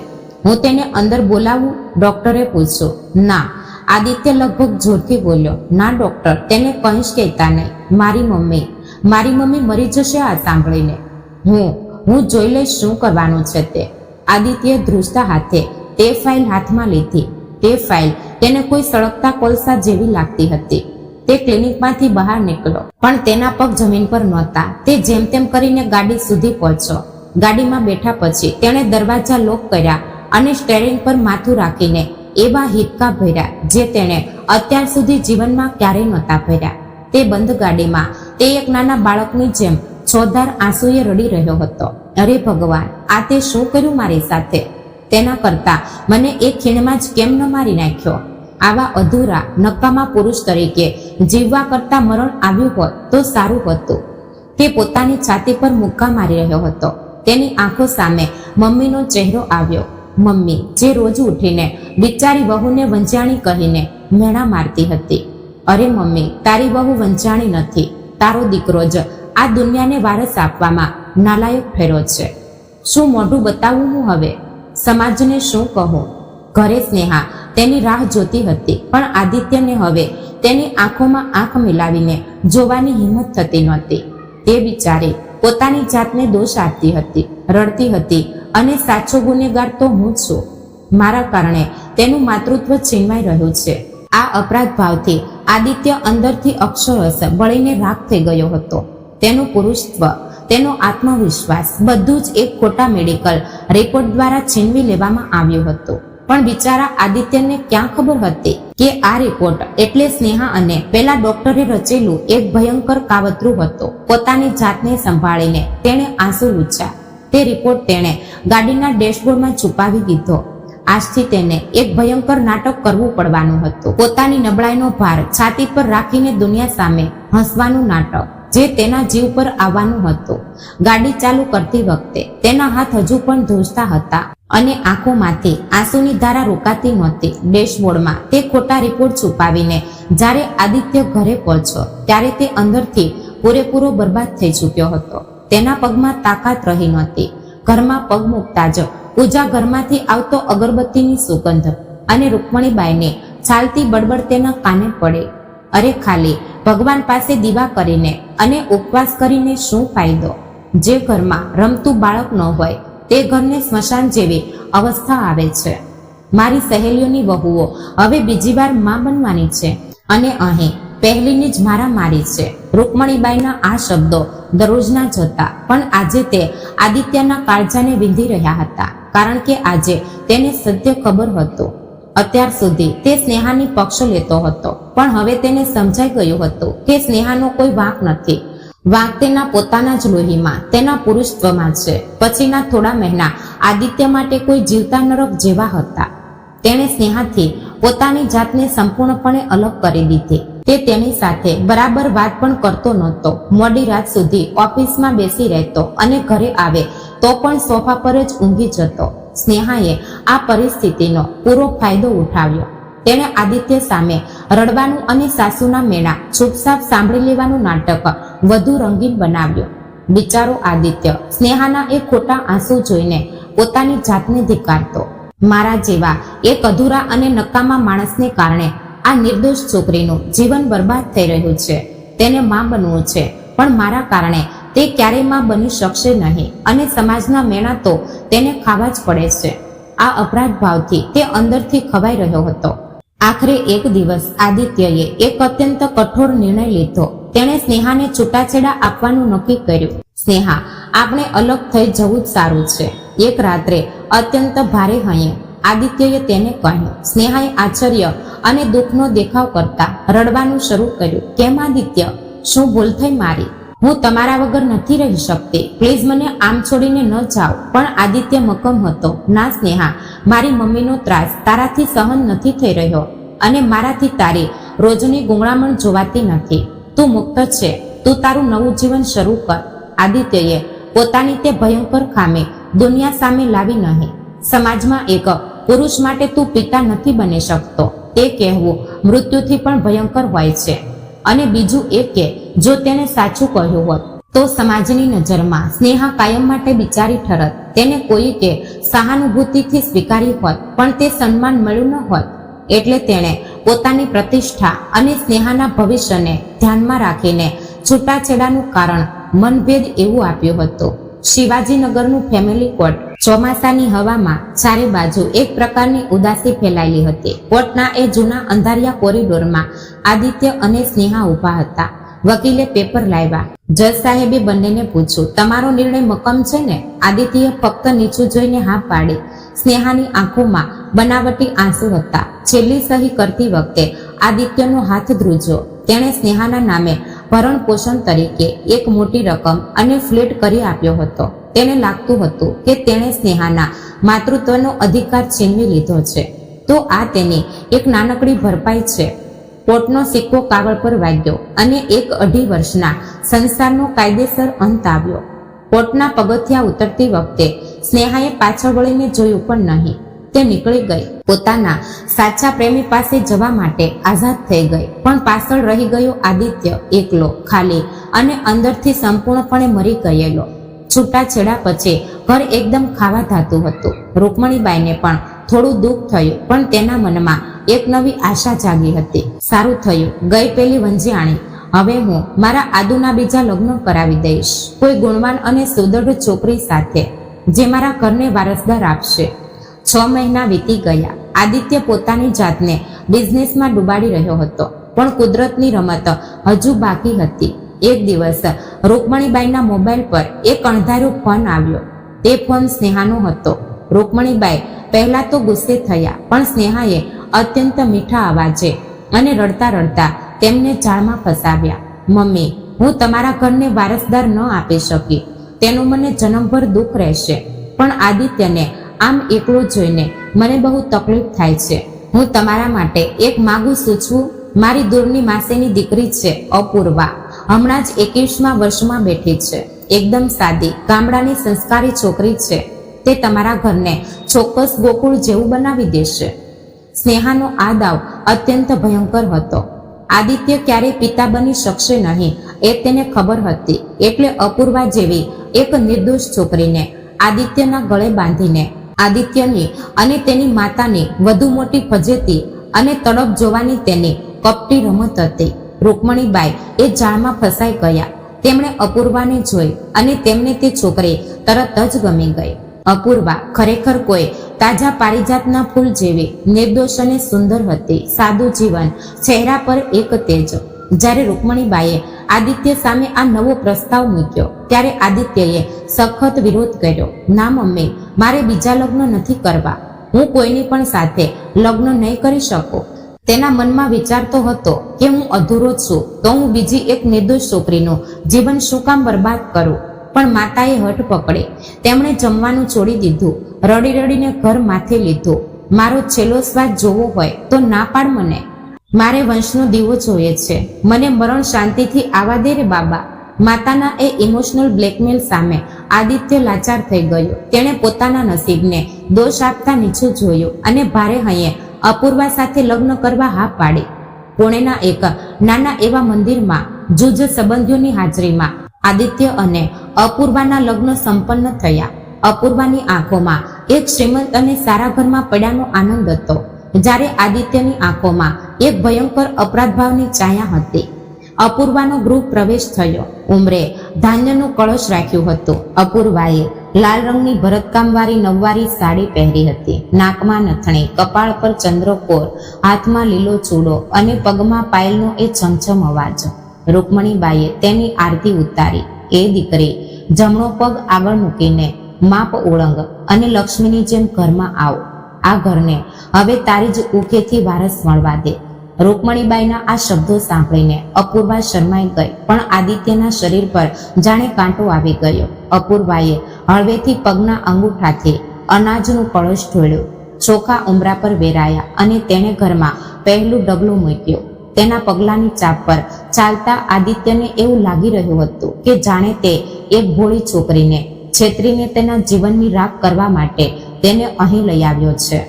હું તેને અંદર બોલાવું? ડોક્ટરે પૂછ્યું. ના. આદિત્ય લગભગ જોરથી બોલ્યો. ના ડોક્ટર, તેને કંઈ જ કહેતા નહીં. મારી મમ્મી મરી જશે આ સાંભળીને. હું જોઈ લઈશ શું કરવાનું છે તે. આદિત્યએ ધ્રુજતા હાથે તે ફાઇલ હાથમાં લીધી. તે ફાઇલ તેને કોઈ સળગતા કોલસા જેવી લાગતી હતી. તે ક્લિનિકમાંથી બહાર નીકળ્યો, પણ તેના પગ જમીન પર નહોતા. તે જેમ તેમ કરીને ગાડી સુધી પહોંચ્યો. ગાડીમાં બેઠા પછી તેણે દરવાજા લોક કર્યા અને સ્ટેરિંગ પર માથું રાખીને એવા હિંચકા ભર્યા જે તેણે અત્યાર સુધી જીવનમાં ક્યારેય નહોતા ભર્યા. તે બંધ ગાડીમાં તે એક નાના બાળકની જેમ છોધાર આંસુએ રડી રહ્યો હતો. અરે ભગવાન, આ તે શું કર્યું મારી સાથે? તેના કરતા મને એક ખીણમાં જ કેમ ન મારી નાખ્યો? આવા અધૂરા નકામા પુરુષ તરીકે જીવવા કરતા મરણ આવ્યું હોત તો સારું હતું. તે પોતાની છાતી પર મુક્કા મારી રહ્યો હતો. તેની આંખો સામે મમ્મીનો ચહેરો આવ્યો. મમ્મી જે રોજ ઉઠીને બિચારી વહુને વંજાણી કહીને મેણા મારતી હતી. અરે મમ્મી, તારી વહુ વંચાણી નથી. તારો દીકરો જ આ દુનિયાને વારસ આપવામાં નાલાયક ઠર્યો છે. શું મોઢું બતાવું હું હવે? સમાજને શું કહું? ઘરે સ્નેહા તેની રાહ જોતી હતી, પણ આદિત્યને હવે તેની આંખોમાં આંખ મિલાવીને જોવાની હિંમત થતી નહોતી. તે બિચારી પોતાની જાતને દોષ આપતી હતી, રડતી હતી અને સાચો ગુનેગાર તો હું જ છું. મારા કારણે તેનું માતૃત્વ છીનવાઈ રહ્યું છે. આ અપરાધ ભાવથી આદિત્ય અંદરથી અક્ષરશ બળીને રાખ થઈ ગયો હતો. તેનું પુરુષત્વ, તેનો આત્મવિશ્વાસ બધું જ એક ખોટા મેડિકલ રિપોર્ટ દ્વારા છીનવી લેવામાં આવ્યું હતું. પણ બિચારા આદિત્યને ક્યાં ખબર હતી કે આ રિપોર્ટ એટલે સ્નેહા અને પેલા ડોક્ટરે રચેલું એક ભયંકર કાવતરું હતું. પોતાની જાતને સંભાળીને તેણે આંસુ લૂછ્યા. તે રિપોર્ટ તેણે ગાડીના ડેશબોર્ડમાં છુપાવી દીધો. આજથી તેને એક ભયંકર નાટક કરવું પડવાનું હતું. પોતાની નબળાઈનો ભાર છાતી પર રાખીને દુનિયા સામે હસવાનું નાટક, જે તેના જીવ પર આવવાનું હતું. ગાડી ચાલુ કરતી વખતે તેના હાથ હજુ પણ ધ્રુજતા હતા અને આંખોમાંથી આંસુની ધારા રોકાતી નહોતી. ડેશબોર્ડમાં તે ખોટા રિપોર્ટ છુપાવીને જ્યારે આદિત્ય ઘરે પહોંચ્યો ત્યારે તે અંદરથી પૂરેપૂરો બરબાદ થઈ ચૂક્યો હતો. તેના પગમાં તાકાત રહી નહોતી. ઘરમાં પગ મૂકતા જ પૂજા ઘરમાંથી આવતો અગરબત્તીની સુગંધ અને રૂકમણીબાઈને ચાલતી બડબડ તેના કાને પડે. અરે ખાલી ભગવાન પાસે દીવા કરીને અને ઉપવાસ કરીને શું ફાયદો? જે ઘરમાં રમતું બાળક ન હોય તે ઘરને સ્મશાન જેવી અવસ્થા આવે છે. મારી સહેલીઓની વહુઓ હવે બીજી વાર માં બનવાની છે અને અહીં પહેલીની જ મારા મારી છે. રૂકમણીબાઈના આ શબ્દો દરરોજના જ હતા, પણ આજે તે આદિત્યના કાળજાને વિંધી રહ્યા હતા, કારણ કે આજે તેને સત્ય ખબર હતું. અત્યાર સુધી તે સ્નેહાની પક્ષ લેતો હતો, પણ હવે તેને સમજાઈ ગયું હતું કે સ્નેહાનો કોઈ વાંક નથી. વાંક તેના પોતાના જ લોહીમાં, તેના પુરુષત્વમાં છે. પછીના થોડા મહિના આદિત્ય માટે કોઈ જીવતા નરક જેવા હતા. તેણે સ્નેહાથી પોતાની જાતને સંપૂર્ણપણે અલગ કરી દીધી. તે તેની સાથે બરાબર વાત પણ કરતો નહોતો. મોડી રાત સુધી ઓફિસમાં બેસી રહેતો અને ઘરે આવે તો પણ સોફા પર જ ઊંઘી જતો. સ્નેહાએ આ પરિસ્થિતિનો પૂરો ફાયદો ઉઠાવ્યો. તેણે આદિત્ય સામે રડવાનું અને સાસુના મેણા ચૂપચાપ સાંભળી લેવાનું નાટક વધુ રંગીન બનાવ્યું. બિચારો આદિત્ય સ્નેહાના એ ખોટા આંસુ જોઈને પોતાની જાતને ધિક્કારતો. મારા જેવા એક અધૂરા અને નકામા માણસને કારણે આ નિર્દોષ છોકરીનું જીવન બરબાદ થઈ રહ્યું છે. તેને માં બનવું છે, પણ મારા કારણે તે ક્યારેય માં બની શકશે નહીં અને સમાજના મેણા તો તેને ખાવા જ પડે છે. આ અપરાધ ભાવથી તે અંદરથી ખવાઈ રહ્યો હતો. આખરે એક દિવસ આદિત્યએ એક અત્યંત કઠોર નિર્ણય લીધો. તેણે સ્નેહાને છૂટાછેડા આપવાનું નક્કી કર્યું. સ્નેહા, આપણે અલગ થઈ જવું જ સારું છે. એક રાત્રે અત્યંત ભારે હૈયે આદિત્યએ તેને કહ્યું. સ્નેહાએ આશ્ચર્ય અને દુઃખનો દેખાવ કરતા રડવાનું શરૂ કર્યું. કેમ આદિત્ય, શું ભૂલ થઈ મારી? હું તમારા વગર નથી રહી શકતી. પ્લીઝ મને આમ છોડીને ન જાઓ. પણ આદિત્ય મક્કમ હતો. ના સ્નેહા, મારી મમ્મીનો ત્રાસ તારાથી સહન નથી થઈ રહ્યો અને મારાથી તારી રોજની ગુંગળામણ જોવાતી નથી. તું મુક્ત છે. તું તારું નવું જીવન શરૂ કર. આદિત્યએ પોતાની તે ભયંકર ખામી દુનિયા સામે લાવી નહીં. સમાજમાં એક પુરુષ માટે તું પિતા નથી બની શકતો તે કહેવું મૃત્યુથી પણ ભયંકર હોય છે. અને બીજું એ કે જો તેને સાચું કહ્યું હોત તો સમાજની નજરમાં સ્નેહા કાયમ માટે બિચારી ઠરત. તેને કોઈ કે સહાનુભૂતિથી સ્વીકારી હોત, પણ તે સન્માન મળ્યું ન હોત. એટલે તેણે પોતાની પ્રતિષ્ઠા અને સ્નેહાના ભવિષ્યને ધ્યાનમાં રાખીને છૂટાછેડાનું કારણ મનભેદ એવું આપ્યું હતું. શિવાજીનગરનું ફેમિલી કોર્ટ. ચોમાસાની હવામાં ચારે બાજુ એક પ્રકારની ઉદાસી ફેલાયેલી હતી. કોર્ટના એ જૂના અંધારિયા કોરિડોરમાં આદિત્ય અને સ્નેહા ઊભા હતા. વકીલે પેપર લાવ્યા. જજ સાહેબે બંનેને પૂછ્યું, તમારો નિર્ણય મક્કમ છે ને? આદિત્યએ ફક્ત નીચું જોઈને હા પાડી. સ્નેહાની આંખોમાં બનાવટી આંસુ હતા. છેલ્લી સહી કરતી વખતે આદિત્યનો હાથ ધ્રુજ્યો. તેણે સ્નેહાના નામે ભરણ પોષણ તરીકે એક મોટી રકમ અને ફ્લેટ કરી આપ્યો હતો. તેને લાગતું હતું કે તેણે સ્નેહાના માતૃત્વનો અધિકાર છીનવી લીધો છે, તો આ તેની એક નાનકડી ભરપાઈ છે. કોર્ટનો સિક્કો કાગળ પર વાગ્યો અને 1-2.5 વર્ષના સંસારનો કાયદેસર અંત આવ્યો. કોર્ટના પગથિયા ઉતરતી વખતે સ્નેહાએ પાછળ વળીને જોયું પણ નહીં. તે નીકળી ગઈ. પોતાના સાચા પ્રેમી પાસે જવા માટે આઝાદ થઈ ગઈ. પણ પાછળ રહી ગયો આદિત્ય, એકલો, ખાલી અને અંદરથી સંપૂર્ણપણે મરી ગયેલો. છૂટાછેડા પછી ઘર એકદમ ખાવા ધાતું હતું. રૂકમણીબાઈને પણ થોડું દુઃખ થયું, પણ તેના મનમાં એક નવી આશા જાગી હતી. સારું થયું, ગઈ પેલી વંજિયાણી. હવે હું મારા આદુના બીજા લગ્ન કરાવી દઈશ, કોઈ ગુણવાન અને સુદૃઢ છોકરી સાથે, જે મારા ઘરને વારસદાર આપશે. 6 મહિના વીતી ગયા. આદિત્ય પોતાની જાતને બિઝનેસમાં ડૂબાડી રહ્યો હતો, પણ કુદરતની રમત હજુ બાકી હતી. એક દિવસ રૂકમણીબાઈના મોબાઈલ પર એક અણધાર્યો ફોન આવ્યો. તે ફોન સ્નેહાનો હતો. રૂકમણીબાઈ પહેલા તો ગુસ્સે થયા, પણ સ્નેહાએ અત્યંત મીઠા અવાજે અને રડતા રડતા તેમને જાળમાં ફસાવ્યા. મમ્મી, હું તમારા ઘરને વારસદાર ન આપી શકી. તેનું મને જન્મભર દુઃખ રહેશે. પણ આદિત્યને આમ એકલો જોઈને મને બહુ તકલીફ થાય છે. હું તમારા માટે એક માગું સૂચવું. મારી દૂરની માસીની દીકરી છે અપૂર્વા. હમણાં જ 21મા વર્ષમાં બેઠી છે. એકદમ સાદી ગામડાની સંસ્કારી છોકરી છે. તે તમારા ઘરને ચોક્કસ ગોકુળ જેવું બનાવી દેશે. સ્નેહાનો આ દાવ અત્યંત ભયંકર હતો. આદિત્ય ક્યારેય પિતા બની શકશે નહીં એ તેને ખબર હતી. એટલે અપૂર્વા જેવી એક નિર્દોષ છોકરીને આદિત્યના ગળે બાંધીને આદિત્યની અને તેની માતાની વધુ મોટી ફજેતી અને તડપ જોવાની તેની કપટી રમત હતી. રૂકમણીબાઈ એ જાળમાં ફસાઈ ગયા. તેમણે અપૂર્વાને જોઈ અને તેમને તે છોકરી તરત જ ગમી ગઈ. અપૂર્વા ખરેખર કોઈ તાજા પારિજાતના ફૂલ જેવી નિર્દોષ અને સુંદર હતી. સાદું જીવન, ચહેરા પર એક તેજ. જ્યારે રૂકમણીબાઈએ આદિત્ય સામે આ નવો પ્રસ્તાવ મૂક્યો ત્યારે આદિત્યએ સખત વિરોધ કર્યો. ના મમ્મી, મારે બીજા લગ્ન નથી કરવા. હું કોઈની પણ સાથે લગ્ન નહીં કરી શકું. તેના મનમાં વિચારતો હતો કે હું અધૂરો છું, તો હું બીજી એક નિર્દોષ છોકરીનું જીવન શું કામ બરબાદ કરું. પણ માતાએ હઠ પકડી. તેમણે જમવાનું છોડી દીધું. રડી રડીને ઘર માથે લીધું. મારો છેલ્લો શ્વાસ જોવો હોય તો ના પાડ મને. મારે વંશનો દીવો જોઈએ છે. મને મરણ શાંતિથી આવા દે રે બાબા. માતાના એ ઇમોશનલ બ્લેકમેલ સામે આદિત્ય લાચાર થઈ ગયો. તેણે પોતાના નસીબને દોષ આપતા નીચું જોયું અને ભારે હૈયે અપૂર્વા સાથે લગ્ન કરવા હા પાડી. પુણેના એક નાના એવા મંદિરમાં જૂજ સંબંધીઓની હાજરીમાં આદિત્ય અને અપૂર્વાના લગ્ન સંપન્ન થયા. અપૂર્વાની આંખોમાં એક શ્રીમંત અને સારા ઘરમાં પડ્યાનો આનંદ હતો, જ્યારે આદિત્યની આંખોમાં એક ભયંકર અપરાધભાવની છાયા હતી. અપૂર્વાનો ગૃહ પ્રવેશ થયો. ઉંમરે ધાન્યનું કળશ રાખ્યું હતું. અપૂર્વાએ લાલ રંગની ભરતકામવાળી નવવારી સાડી પહેરી હતી. નાકમાં નથણી, કપાળ પર ચંદ્રકોર, હાથમાં લીલો ચૂડો અને પગમાં પાયલનો એ છમછમ અવાજ. રૂકમણીબાઈએ તેની આરતી ઉતારી. એ દીકરી, જમણો પગ આગળ મૂકીને માપ ઓળંગ અને લક્ષ્મીની જેમ ઘરમાં આવ. આ ઘરને હવે તારી જ ઉખેથી વારસ મળવા દે. રૂકમણીબાઈના આ શબ્દો સાંભળીને અપૂર્વા શરમાઈ ગઈ, પણ આદિત્યના શરીર પર જાણે કાંટો આવી ગયો. અપૂર્વાએ હળવેથી પગના અંગૂઠાથી અનાજનું કળશ ઢોળ્યું. ચોખા ઉંબરા પર વેરાયા અને તેણે ઘરમાં પહેલું ડગલું મૂક્યું. તેના પગલાની ચાપ પર ચાલતા આદિત્યને એવું લાગી રહ્યું હતું કે જાણે તે એક ભોળી છોકરીને છેતરીને તેના જીવનની રાખ કરવા માટે તેને અહીં લઈ આવ્યો છે.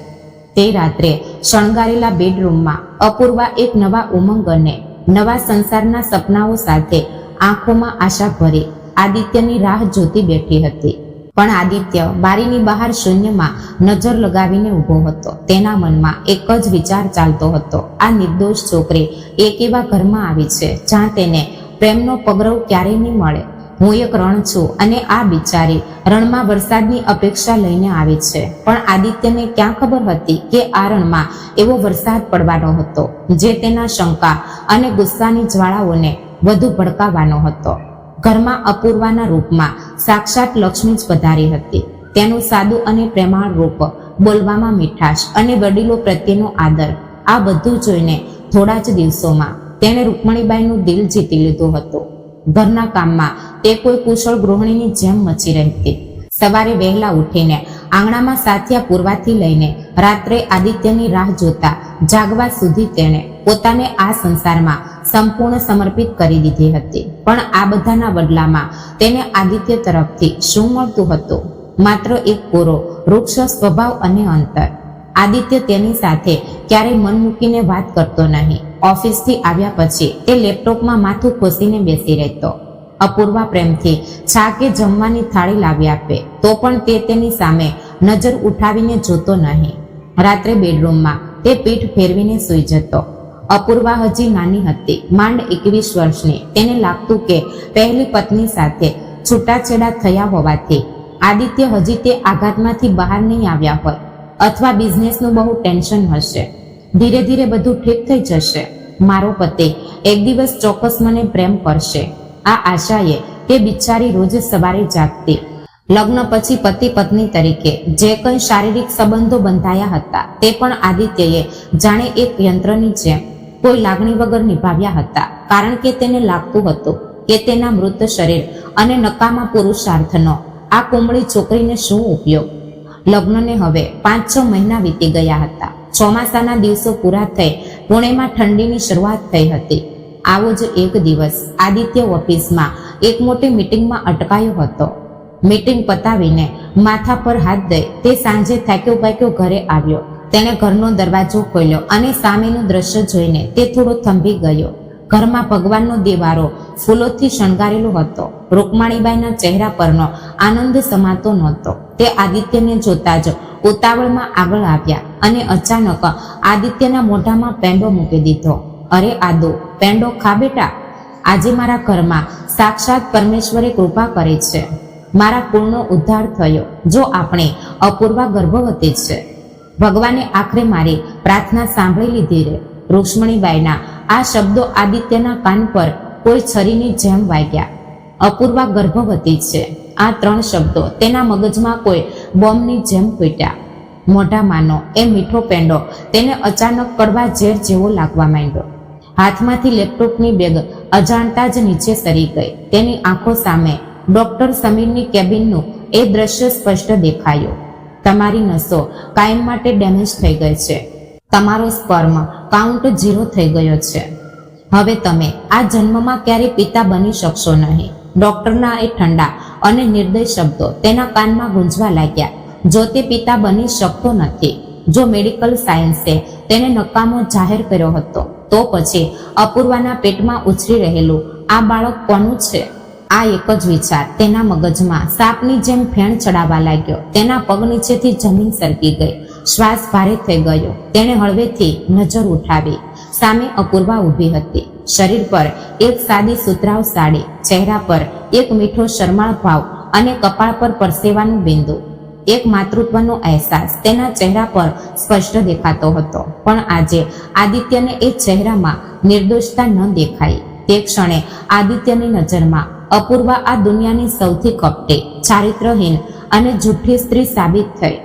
તે રાત્રે શણગારેલા બેડરૂમમાં અપૂર્વા એક નવા ઉમંગ અને નવા સંસારના સપનાઓ સાથે આંખોમાં આશા ભરી આદિત્યની રાહ જોતી બેઠી હતી. પણ આદિત્ય બારીની બહાર શૂન્યમાં નજર લગાવીને ઊભો હતો. તેના મનમાં એક જ વિચાર ચાલતો હતો, આ નિર્દોષ છોકરી એક એવા ઘરમાં આવી છે જ્યાં તેને પ્રેમનો પગરવ ક્યારેય નહીં મળે. હું એક રણ છું અને આ બિચારી રણમાં વરસાદની અપેક્ષા લઈને આવી છે. પણ આદિત્યને ક્યાં ખબર હતી કે આ રણમાં એવો વરસાદ પડવાનો હતો જે તેના શંકા અને ગુસ્સાની જ્વાળાઓને વધુ ભડકાવવાનો હતો. ઘરમાં અપૂર્વાના રૂપમાં સાક્ષાત લક્ષ્મી જ પધારી હતી. તેનું સાદું અને પ્રેમાળ રૂપ, બોલવામાં મીઠાશ અને વડીલો પ્રત્યેનો આદર, આ બધું જોઈને થોડા જ દિવસોમાં તેણે રૂકમણીબાઈનું દિલ જીતી લીધું હતું. ઘરના કામમાં તે કોઈ કુશળ ગૃહિણીની જેમ મચી રહેતી. સવારે વહેલા ઉઠીને આંગણામાં સાથિયા પૂરવાથી લઈને રાત્રે આદિત્યની રાહ જોતા જાગવા સુધી તેણે પોતાને આ સંસારમાં સંપૂર્ણ સમર્પિત કરી દીધી હતી. પણ આ બધાના બદલામાં તેને આદિત્ય તરફથી શું મળતું હતું? માત્ર એક કોરો વૃક્ષ સ્વભાવ અને અંતર. આદિત્ય તેની સાથે ક્યારેય મન મૂકીને વાત કરતો નહીં. ઓફિસથી આવ્યા પછી તે લેપટોપમાં માથું ખોસીને બેસી રહેતો. અપૂર્વા પ્રેમથી ચા કે જમવાની થાળી લાવી આપે તો પણ તે તેની સામે નજર ઉઠાવીને જોતો નહીં. રાત્રે બેડરૂમમાં તે પીઠ ફેરવીને સૂઈ જતો. અપૂર્વા હજી નાની હતી, માંડ 21 વર્ષની. તેને લાગતું કે પહેલી પત્ની સાથે છૂટાછેડા થયા હોવાથી આદિત્ય હજી તે આઘાતમાંથી બહાર નહીં આવ્યા હોય, અથવા બિઝનેસનું બહુ ટેન્શન હશે. ધીરે ધીરે બધું ઠીક થઈ જશે. મારો પતિ એક દિવસ ચોક્કસ મને પ્રેમ કરશે. આ આશાએ તે બિચારી રોજ સવારે જાગતી. લગ્ન પછી પતિ પત્ની તરીકે જે કંઈ શારીરિક સંબંધો બંધાયા હતા તે પણ આદિત્યએ જાણે એક યંત્રની જેમ કોઈ લાગણી વગર નિભાવ્યા હતા. કારણ કે તેને લાગતું હતું કે તેના મૃત શરીર અને નકામા પુરુષાર્થનો આ કુમળી છોકરીને શું ઉપયોગ. લગ્નને હવે 5-6 મહિના વીતી ગયા હતા. ચોમાસાના દિવસો પૂરા થઈ પુણેમાં ઠંડીની શરૂઆત થઈ હતી. આવો જ એક દિવસ આદિત્ય ઓફિસમાં એક મોટી મીટિંગમાં અટકાયો હતો. મીટિંગ પતાવીને માથા પર હાથ દઈ તે સાંજે થાક્યો પાક્યો ઘરે આવ્યો. તેણે ઘરનો દરવાજો ખોલ્યો અને સામેનું દ્રશ્ય જોઈને તે થોડો થંભી ગયો. ઘરમાં ભગવાનનો દેવારો ફૂલોથી શણગારેલો હતો. રૂકમણીબાઈના ચહેરા પરનો આનંદ સમાતો નહોતો. તે આદિત્યને જોતા જ ઉતાવળમાં આગળ આવ્યા અને અચાનક આદિત્યના મોઢામાં પેંડો મૂકી દીધો. અરે આદુ, પેંડો ખા બેટા. આજે મારા ઘરમાં સાક્ષાત પરમેશ્વરે કૃપા કરી છે. મારા કુળનો ઉદ્ધાર થયો. જો આપણે અપૂર્વા ગર્ભવતી છે. ભગવાને આખરે મારી પ્રાર્થના સાંભળી લીધી રે. રૂક્ષ્મણીબાઈના આ શબ્દો આદિત્યના કાન પર કોઈ છરીની જેમ વાગ્યા. અપૂર્વા ગર્ભવતી છે. આ 3 શબ્દો તેના મગજમાં કોઈ બોમ્બની જેમ ફૂટ્યા. મોઢામાંનો એ મીઠો પેંડો તેને અચાનક કડવા ઝેર જેવો લાગવા માંડ્યો. હાથમાંથી લેપટોપની બેગ અજાણતા જ નીચે સરી ગઈ. તેની આંખો સામે ડોક્ટર સમીરની કેબિનનું એ દ્રશ્ય સ્પષ્ટ દેખાયું. તમારી નસો કાયમ માટે ડેમેજ થઈ ગઈ છે. તમારો સ્પર્મ કાઉન્ટ 0 થઈ ગયો છે. હવે તમે આ જન્મમાં ક્યારેય પિતા બની શકશો નહીં. ડોક્ટરના એ ઠંડા અને નિર્દય શબ્દો તેના કાનમાં ગુંજવા લાગ્યા. જો તે પિતા બની શકતો નથી, જો મેડિકલ સાયન્સે તેને નકામો જાહેર કર્યો હતો, તો પછી અપૂર્વાના પેટમાં ઉછરી રહેલું આ બાળક કોનું છે? આ એક જ વિચાર તેના મગજમાં સાપની જેમ ફેણ ચડાવવા લાગ્યો. તેના પગ નીચેથી જમીન સરકી ગઈ. શ્વાસ ભારે થઈ ગયો. તેણે હળવેથી નજર ઉઠાવી. સામે અપૂર્વા ઊભી હતી. શરીર પર એક સાદી સુતરાઉ સાડી, ચહેરા પર એક મીઠો શરમાળ ભાવ અને કપાળ પર પરસેવાનું બિંદુ. એક માતૃત્વનો અહેસાસ તેના ચહેરા પર સ્પષ્ટ દેખાતો હતો. પણ આજે આદિત્યને એ ચહેરામાં નિર્દોષતા ન દેખાઈ. તે ક્ષણે આદિત્યની નજરમાં અપૂર્વા આ દુનિયાની સૌથી કપટી, ચારિત્રહીન અને જૂઠી સ્ત્રી સાબિત થઈ.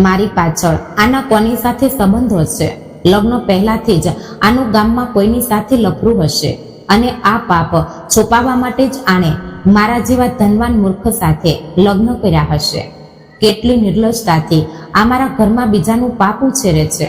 મારી પાછળ આના કોની સાથે સંબંધો છે? લગ્ન પહેલાથી જ આનું ગામમાં કોઈની સાથે લફરું હશે અને આ પાપ છુપાવવા માટે જ આણે મારા જેવા ધનવાન મૂર્ખ સાથે લગ્ન કર્યા હશે. કેટલી નિર્લજતાથી આ મારા ઘરમાં બીજાનું પાપ ઉછેરે છે.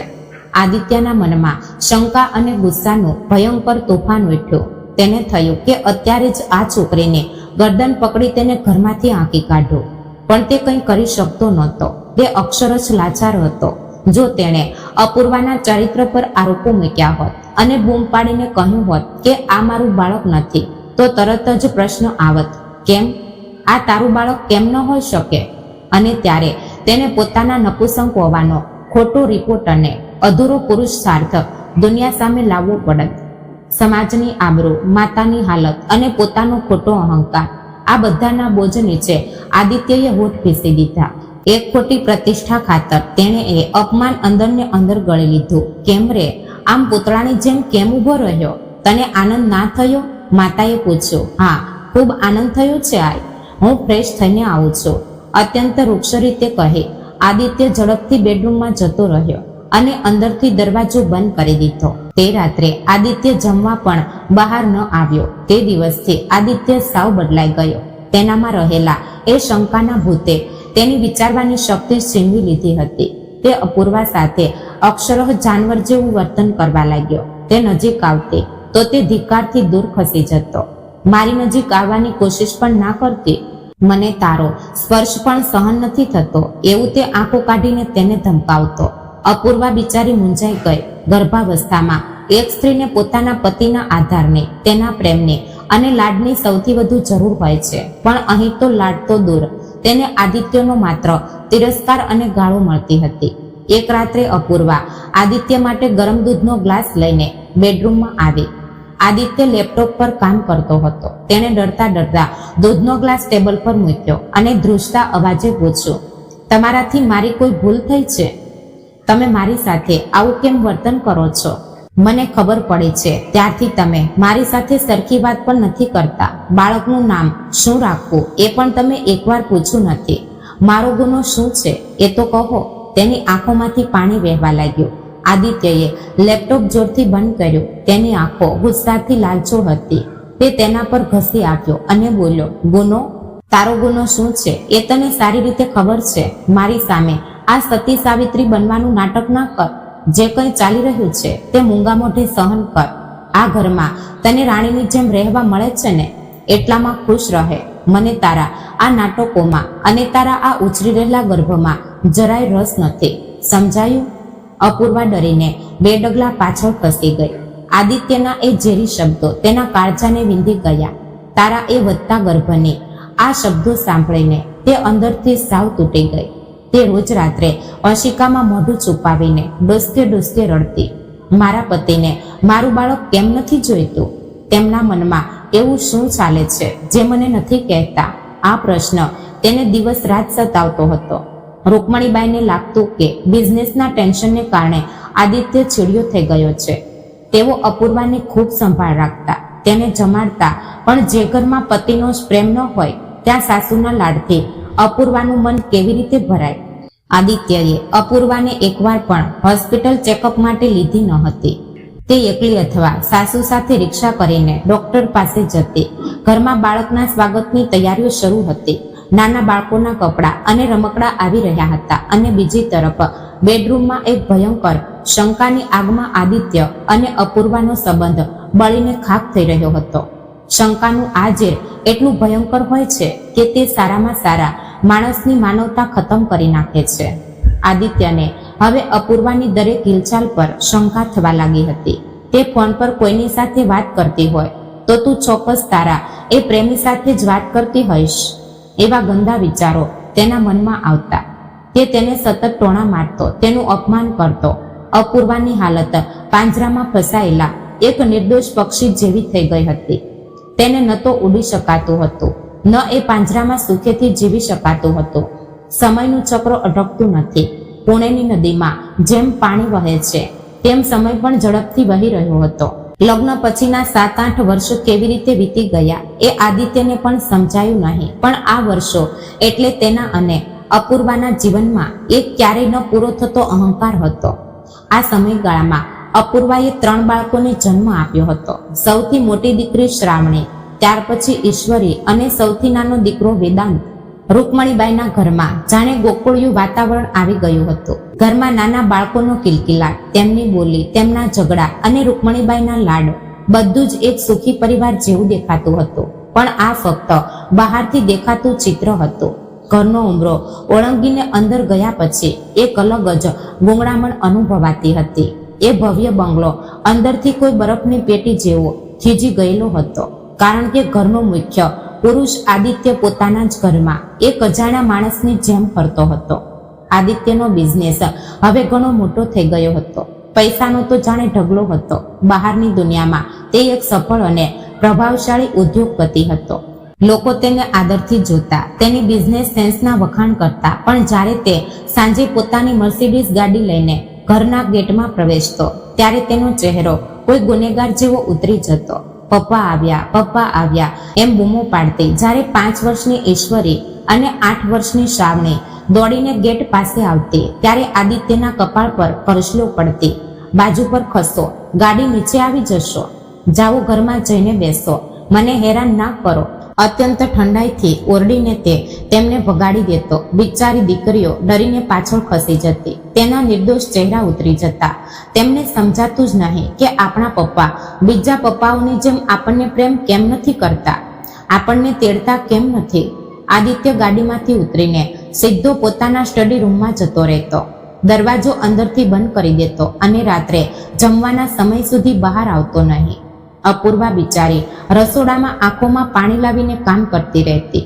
આદિત્યના મનમાં શંકા અને ગુસ્સાનું ભયંકર તોફાન ઉઠ્યું. તેને થયું કે અત્યારે જ આ છોકરીને ગરદન પકડી તેને ઘરમાંથી આંકી કાઢું. પણ તે કંઈ કરી શકતો નહોતો. તે અક્ષરશ લાચાર હતો. જો તેણે અપૂર્વાના ચરિત્ર પર આરોપો મૂક્યા હોત અને બૂમ પાડીને કહ્યું હોત કે આ મારું બાળક નથી, તો તરત જ પ્રશ્ન આવત, કેમ? આ તારું બાળક કેમ ન હોઈ શકે? અને ત્યારે તેને પોતાના નપુંસક હોવાનો ખોટો રિપોર્ટ અને અધૂરો પુરુષાર્થ દુનિયા સામે લાવવો પડત. સમાજની આબરૂ, માતાની હાલત અને પોતાનો ખોટો અહંકાર, આ બધાના બોજ નીચે આદિત્યએ હોઠ પીસી દીધા. એક ખોટી પ્રતિષ્ઠા ખાતર તેણે એ અપમાન અંદરને અંદર ગળી લીધું. કેમ રે, આમ પૂતળાની જેમ કેમ ઊભો રહ્યો? તને આનંદ ના થયો? માતાએ પૂછ્યું. હા, ખૂબ આનંદ થયો છે. આય, હું ફ્રેશ થઈને આવું છું, અત્યંત રૂક્ષ રીતે કહે. આદિત્ય ઝડપથી બેડરૂમમાં જતો રહ્યો અને અંદરથી દરવાજો બંધ કરી દીધો. તે રાત્રે આદિત્ય જમવા પણ બહાર ન આવ્યો. તે દિવસથી આદિત્ય સાવ બદલાઈ ગયો. તેનામાં રહેલા એ શંકાના ભૂતે તેની વિચારવાની શક્તિ છીનવી લીધી હતી. તે અપૂર્વા સાથે અક્ષરઃ જાનવર જેવું વર્તન કરવા લાગ્યો. તે નજીક આવતી તો તે ધિક્કારથી દૂર ખસી જતો. મારી નજીક આવવાની કોશિશ પણ ના કરતી. મને તારો સ્પર્શ પણ સહન નથી થતો, એવું તે આંખો કાઢીને તેને ધમકાવતો. અપૂર્વા બિચારી મૂંઝાઈ ગઈ. ગર્ભાવસ્થામાં એક સ્ત્રીને પોતાના પતિના આધારને, તેના પ્રેમને અને લાડની સૌથી વધુ જરૂર હોય છે. પણ અહીં તો લાડ તો દૂર, તેને આદિત્યનો માત્ર તિરસ્કાર અને ગાળો મળતી હતી. એક રાત્રે અપૂર્વા આદિત્ય માટે ગરમ દૂધનો ગ્લાસ લઈને બેડરૂમમાં આવી. આદિત્ય લેપટોપ પર કામ કરતો હતો. તેણે ડરતા ડરતા દૂધનો ગ્લાસ ટેબલ પર મૂક્યો અને ધ્રુજતા અવાજે પૂછ્યું, તમારાથી મારી કોઈ ભૂલ થઈ છે? તમે મારી સાથે આવું કેમ વર્તન કરો છો? મને ખબર પડી છે ત્યારથી તમે મારી સાથે સરખી વાત પણ નથી કરતા. બાળકનું નામ શું રાખવું એ પણ તમે એકવાર પૂછ્યું નથી. મારો ગુનો શું છે એ તો કહો. તેની આંખોમાંથી પાણી વહેવા લાગ્યું. આદિત્યએ લેપટોપ જોરથી બંધ કર્યું. તેની આંખો ગુસ્સાથી લાલચોળ હતી. તે તેના પર ઘસી આવ્યો અને બોલ્યો, ગુનો? તારો ગુનો શું છે એ તને સારી રીતે ખબર છે. મારી સામે આ સતી સાવિત્રી બનવાનું નાટક ના કર. જે કંઈ ચાલી રહ્યું છે તે મૂંગા મોઢે સહન કર. આ ઘરમાં તને રાણીની જેમ રહેવા મળે છે ને, એટલામાં ખુશ રહે. મને તારા આ નાટકોમાં અને તારા આ ઉછરી રહેલા ગર્ભમાં જરાય રસ નથી. સમજાયું? અપૂર્વા ડરીને બે ડગલા પાછળ ખસી ગઈ. આદિત્યના એ ઝેરી શબ્દો તેના કાળજાને વિંધી ગયા. તારા એ વધતા ગર્ભની આ શબ્દો સાંભળીને તે અંદરથી સાવ તૂટી ગઈ. તે રોજ રાત્રે અશિકામાં મોઢું છુપાવીને ડોસતે ડોસતે રડતી. મારા પતિને મારું બાળક કેમ નથી જોઈતું? તેમના મનમાં એવું શું ચાલે છે જે મને નથી કહેતા? આ પ્રશ્ન તેને દિવસ રાત સતાવતો હતો. રૂકમણીબાઈને લાગતું કે બિઝનેસના ટેન્શનને કારણે આદિત્ય ચીડિયો થઈ ગયો છે. તેઓ અપૂર્વાને ખૂબ સંભાળ રાખતા, તેને જમાડતા. પણ જે ઘરમાં પતિનો જ પ્રેમ ન હોય ત્યાં સાસુના લાડથી અપૂર્વાનું મન કેવી રીતે ભરાય? આદિત્યએ અપૂર્વાને એકવાર પણ હોસ્પિટલ ચેકઅપ માટે લીધી ન હતી. તે એકલી અથવા સાસુ સાથે રિક્ષા કરીને ડોક્ટર પાસે જતી. ઘરમાં બાળકના સ્વાગતની તૈયારીઓ શરૂ હતી. નાના બાળકોના કપડાં અને રમકડા આવી રહ્યા હતા અને બીજી તરફ બેડરૂમમાં એક ભયંકર શંકાની આગમાં આદિત્ય અને અપૂર્વાનો સંબંધ બળીને ખાક થઈ રહ્યો હતો. શંકાનું આ ઝેર એટલું ભયંકર હોય છે કે તે સારામાં સારા માણસની માનવતા ખતમ કરી નાખે છે. આદિત્યને હવે અપૂર્વાની દરેક હિલચાલ પર શંકા થવા લાગી હતી. તે ફોન પર કોઈની સાથે વાત કરતી હોય તો તું ચોક્કસ તારા એ પ્રેમી સાથે જ વાત કરતી હોઈશ. એવા ગંદા વિચારો તેના મનમાં આવતા. તે તેને સતત ટોણા મારતો, તેનું અપમાન કરતો. અપૂર્વાની હાલત પાંજરામાં ફસાયેલા એક નિર્દોષ પક્ષી જેવી થઈ ગઈ હતી. તેને ન તો ઉડી શકાતું હતું, ન એ પાંજરામાં સુખેથી જીવી શકાતું હતું. સમયનું ચક્ર અટકતું નથી. પુણેની નદીમાં જેમ પાણી વહે છે તેમ સમય પણ ઝડપથી વહી રહ્યો હતો. લગ્ન પછીના 7-8 વર્ષો કેવી રીતે વીતી ગયા એ આદિત્યને પણ સમજાયું નહીં. પણ આ વર્ષો એટલે તેના અને અપૂર્વાના જીવનમાં એક ક્યારેય ન પૂરો થતો અહંકાર હતો. આ સમયગાળામાં અપૂર્વાએ 3 બાળકોને જન્મ આપ્યો હતો. સૌથી મોટી દીકરી શ્રાવણી, ત્યાર પછી ઈશ્વરી અને સૌથી નાનો દીકરો વેદાંત. રૂકમણીબાઈના ઘરમાં જાણે ગોકુળિયું વાતાવરણ આવી ગયું હતું. ઘરમાં નાના બાળકોનો કિલકિલાટ, તેમની બોલી, તેમના ઝઘડા અને રૂકમણીબાઈના લાડ બધું જ એક સુખી પરિવાર જેવું દેખાતું હતું. પણ આ ફક્ત બહારથી દેખાતું ચિત્ર હતું. ઘરનો ઉંબરો ઓળંગીને અંદર ગયા પછી એક અલગ જ ગૂંગળામણ અનુભવાતી હતી. એ ભવ્ય બંગલો અંદરથી કોઈ બરફની પેટી જેવો થીજી ગયેલો હતો. કારણ કે ઘરનો મુખ્ય પુરુષ આદિત્ય પોતાના જ ઘરમાં એક અજાણ્યા માણસની જેમ ફરતો હતો. આદિત્યનો બિઝનેસ હવે ઘણો મોટો થઈ ગયો હતો. પૈસાનો તો જાણે ઢગલો હતો. બહારની દુનિયામાં તે એક સફળ અને પ્રભાવશાળી ઉદ્યોગપતિ હતો. લોકો તેને આદરથી જોતા, તેની બિઝનેસ સેન્સના વખાણ કરતા. પણ જ્યારે તે સાંજે પોતાની મર્સિડીઝ ગાડી લઈને ઘરના ગેટમાં પ્રવેશતો ત્યારે તેનો ચહેરો કોઈ ગુનેગાર જેવો ઉતરી જતો. પપ્પા આવ્યા એમ બૂમો પાડતી જ્યારે 5 વર્ષની ઈશ્વરી અને 8 વર્ષની શ્રાવણી દોડીને ગેટ પાસે આવતી ત્યારે આદિત્યના કપાળ પર કરસલો પડતી. બાજુ પર ખસો, ગાડી નીચે આવી જશો, જાઓ ઘરમાં જઈને બેસો, મને હેરાન ના કરો. અત્યંત ઠંડાઈથી ઓરડીને તે તેમને ભગાડી દેતો. બિચારી દીકરીઓ ડરીને પાછળ ખસી જતી. તેના નિર્દોષ ચહેરા ઉતરી જતા. તેમને સમજાતું જ નહીં કે આપણા પપ્પા બીજા પપ્પાઓની જેમ આપણને પ્રેમ કેમ નથી કરતા, આપણને તેડતા કેમ નથી. આદિત્ય ગાડીમાંથી ઉતરીને સીધો પોતાના સ્ટડી રૂમમાં જતો રહેતો. દરવાજો અંદરથી બંધ કરી દેતો અને રાત્રે જમવાના સમય સુધી બહાર આવતો નહીં. અપૂર્વા બિચારી રસોડામાં આંખોમાં પાણી લાવીને કામ કરતી રહેતી.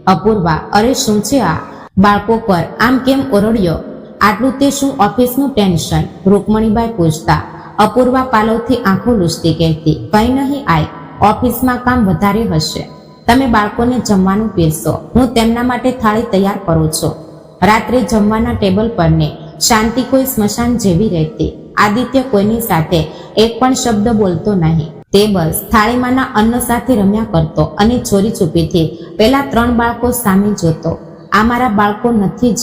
અપૂર્વા, અરે શું છે આ? બાળકો પર આમ કેમ ઓરડ્યો? આટલું તે શું ઓફિસનું ટેન્શન? રૂકમણીબાઈ પૂછતા. અપૂર્વા પાલવથી આંખો લૂછતી કહેતી, કંઈ નહીં આય, ઓફિસમાં કામ વધારે હશે. તમે બાળકોને જમવાનું પીરસો, હું તેમના માટે થાળી તૈયાર કરું છું. રાત્રે જમવાના ટેબલ પરને શાંતિ કોઈ સ્મશાન જેવી રહેતી. આદિત્ય કોઈની સાથે એક પણ શબ્દ બોલતો નહીં. તે બસ થાળીમાંના અન્ન સાથે રમ્યા કરતો અને ચોરી છુપીથી પેલા 3 બાળકો સામે જોતો. આ મારા બાળકો નથી જ,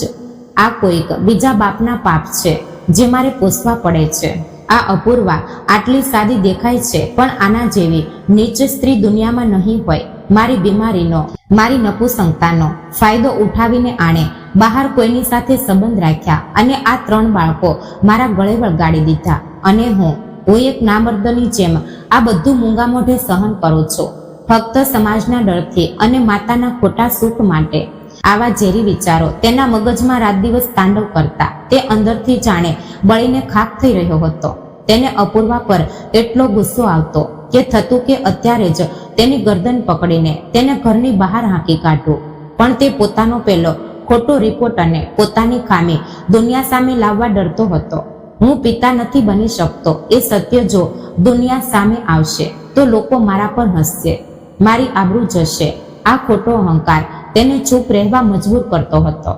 આ કોઈક બીજા બાપના પાપ છે જે મારે પોષવા પડે છે. આ અપૂર્વા આટલી સાદી દેખાય છે પણ આના જેવી નીચ સ્ત્રી દુનિયામાં નહીં હોય. મારી બીમારીનો, મારી નપુસંગતાનો ફાયદો ઉઠાવીને આણે બહાર કોઈની સાથે સંબંધ રાખ્યા અને આ 3 બાળકો મારા ગળે વળગાડી દીધા. અને હું એક નામર્દની જેમ આ બધું મૂંગા મોઢે સહન કરું છું, ફક્ત સમાજના ડરથી અને માતાના ખોટા સુખ માટે. આવા ઝેરી વિચારો તેના મગજમાં રાત દિવસ તાંડવ કરતા. તે અંદરથી જાણે બળીને ખાખ થઈ રહ્યો હતો. તેને અપૂર્વા પર એટલો ગુસ્સો આવતો કે થતું કે અત્યારે જ તેની ગરદન પકડીને તેને ઘરની બહાર હાંકી કાઢવું. પણ તે પોતાનો પેલો ખોટો રિપોર્ટ અને પોતાની ખામી દુનિયા સામે લાવવા ડરતો હતો. હું પિતા નથી બની શકતો એ સત્ય જો દુનિયા સામે આવશે તો લોકો મારા પર હસશે, મારી આબરૂ જશે. આ ખોટો અહંકાર તેને ચૂપ રહેવા મજબૂર કરતો હતો.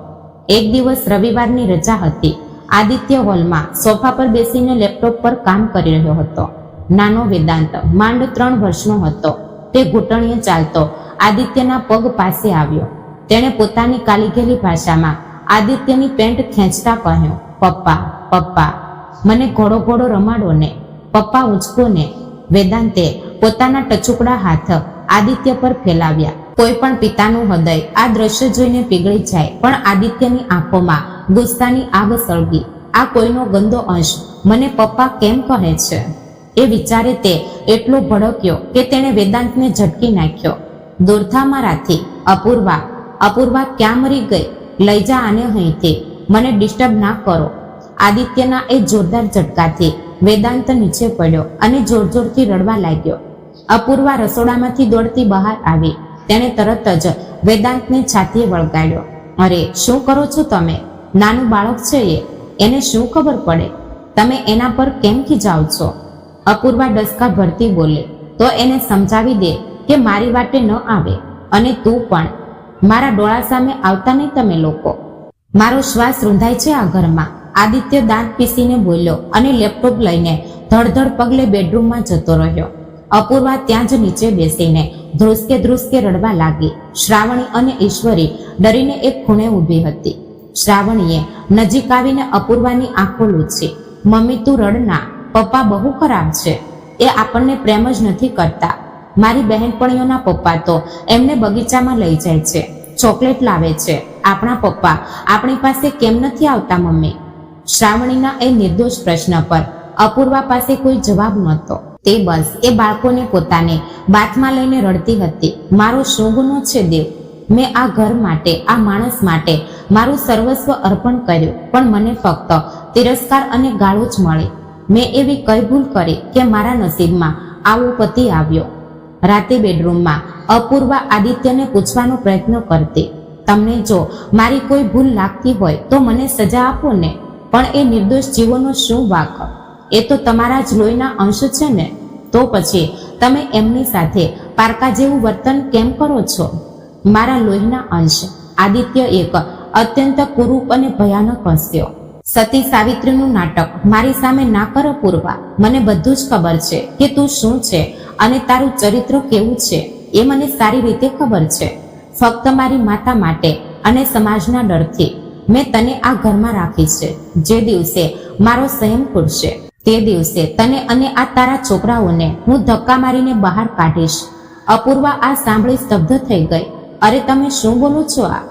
એક દિવસ રવિવારની રજા હતી. આદિત્ય હોલમાં સોફા પર બેસીને લેપટોપ પર કામ કરી રહ્યો હતો. નાનો વેદાંત માંડ 3 વર્ષનો હતો. તે ઘૂંટણીએ ચાલતો આદિત્યના પગ પાસે આવ્યો. તેણે પોતાની કાલીઘેલી ભાષામાં આદિત્યની પેન્ટ ખેંચતા કહ્યું, પપ્પા, મને ઘોડો ઘોડો રમાડો ને, પપ્પા ઉંચકો ને. વેદાંતે પોતાના ટચુકડા હાથ આદિત્ય પર ફેલાવ્યા. કોઈ પણ પિતાનું હૃદય આ દ્રશ્ય જોઈને પીગળી જાય. પણ આદિત્યની આંખોમાં ગુસ્સાની આગ સળગી. આ કોઈનો ગંદો અંશ મને પપ્પા કેમ કહે છે? એ વિચારે તે એટલો ભડક્યો કે તેણે વેદાંતને ઝટકી નાખ્યો. દૂર થા મારાથી. અપૂર્વા ક્યાં મરી ગઈ? લઈ જા આને અહીંથી, મને ડિસ્ટર્બ ના કરો. આદિત્યના એ જોરદાર ઝટકાથી વેદાંત નીચે પડ્યો અને જોરજોરથી રડવા લાગ્યો. અપૂર્વા રસોડામાંથી દોડતી બહાર આવી. તેણે તરત જ વેદાંતને છાતીએ વળગાડ્યો. અરે, શું કરો છો તમે? નાનું બાળક છે એને શું ખબર પડે? તમે એના પર કેમ ખીજાવ છો? અપૂર્વા ડસકા ભરતી બોલે. તો એને સમજાવી દે કે મારી વાટે ન આવે. અને તું પણ મારા ડોળા સામે આવતા નહીં તમે લોકો. મારો શ્વાસ રૂંધાય છે આ ઘરમાં. આદિત્ય દાંત પીસીને બોલ્યો અને લેપટોપ લઈને ધડધડ પગલે બેડરૂમમાં જતો રહ્યો. અપૂર્વા ત્યાં જ નીચે બેસીને ધ્રુસકે ધ્રુસકે રડવા લાગી. શ્રાવણી અને ઈશ્વરી ડરીને એક ખૂણે ઊભી હતી. શ્રાવણીએ નજીક આવીને અપૂર્વાની આંખો લૂછી. મમ્મી તું રડના, પપ્પા બહુ ખરાબ છે. એ આપણને પ્રેમ જ નથી કરતા. મારી બહેનપણીઓના પપ્પા તો એમને બગીચામાં લઈ જાય છે, ચોકલેટ લાવે છે. આપણા પપ્પા આપણી પાસે કેમ નથી આવતા મમ્મી? શ્રાવણીના એ નિર્દોષ પ્રશ્ન પર અપૂર્વા પાસે કોઈ જવાબ નહોતો. તે બસ એ બાળકોને પોતાને બાથમાં લઈને રડતી હતી. મારો શું ગુનો છે દેવ? મેં આ ઘર માટે, આ માણસ માટે મારું સર્વસ્વ અર્પણ કર્યું, પણ મને ફક્ત તિરસ્કાર અને ગાળો જ મળી. મેં એવી કઈ ભૂલ કરી કે મારા નસીબમાં આવો પતિ આવ્યો? રાતે બેડરૂમમાં અપૂર્વા આદિત્યને પૂછવાનો પ્રયત્ન કરતી. તમને જો મારી કોઈ ભૂલ લાગતી હોય તો મને સજા આપો ને, પણ એ નિર્દોષ જીવોનો શું વાંક? એ તો તમારા જ લોહીના અંશ છે ને, તો પછી તમે એમની સાથે પારકા જેવું વર્તન કેમ કરો છો? મારા લોહીના અંશ. આદિત્ય એક અત્યંત કુરૂપ અને ભયાનક હસ્યો. સતી સાવિત્રીનું નાટક મારી સામે ના કર અપૂર્વા. મને બધું જ ખબર છે કે તું શું છે અને તારું ચરિત્ર કેવું છે એ મને સારી રીતે ખબર છે. ફક્ત મારી માતા માટે અને સમાજના ડરથી મેં તને આ ઘરમાં રાખી છે. જે દિવસે મારો સંયમ ખૂટશે તે દિવસે તને અને આ તારા છોકરાઓને હું ધક્કા મારીને બહાર કાઢીશ. અપૂર્વા આ સાંભળી સ્તબ્ધ થઈ ગઈ. અરે તમે શું બોલો છો? આ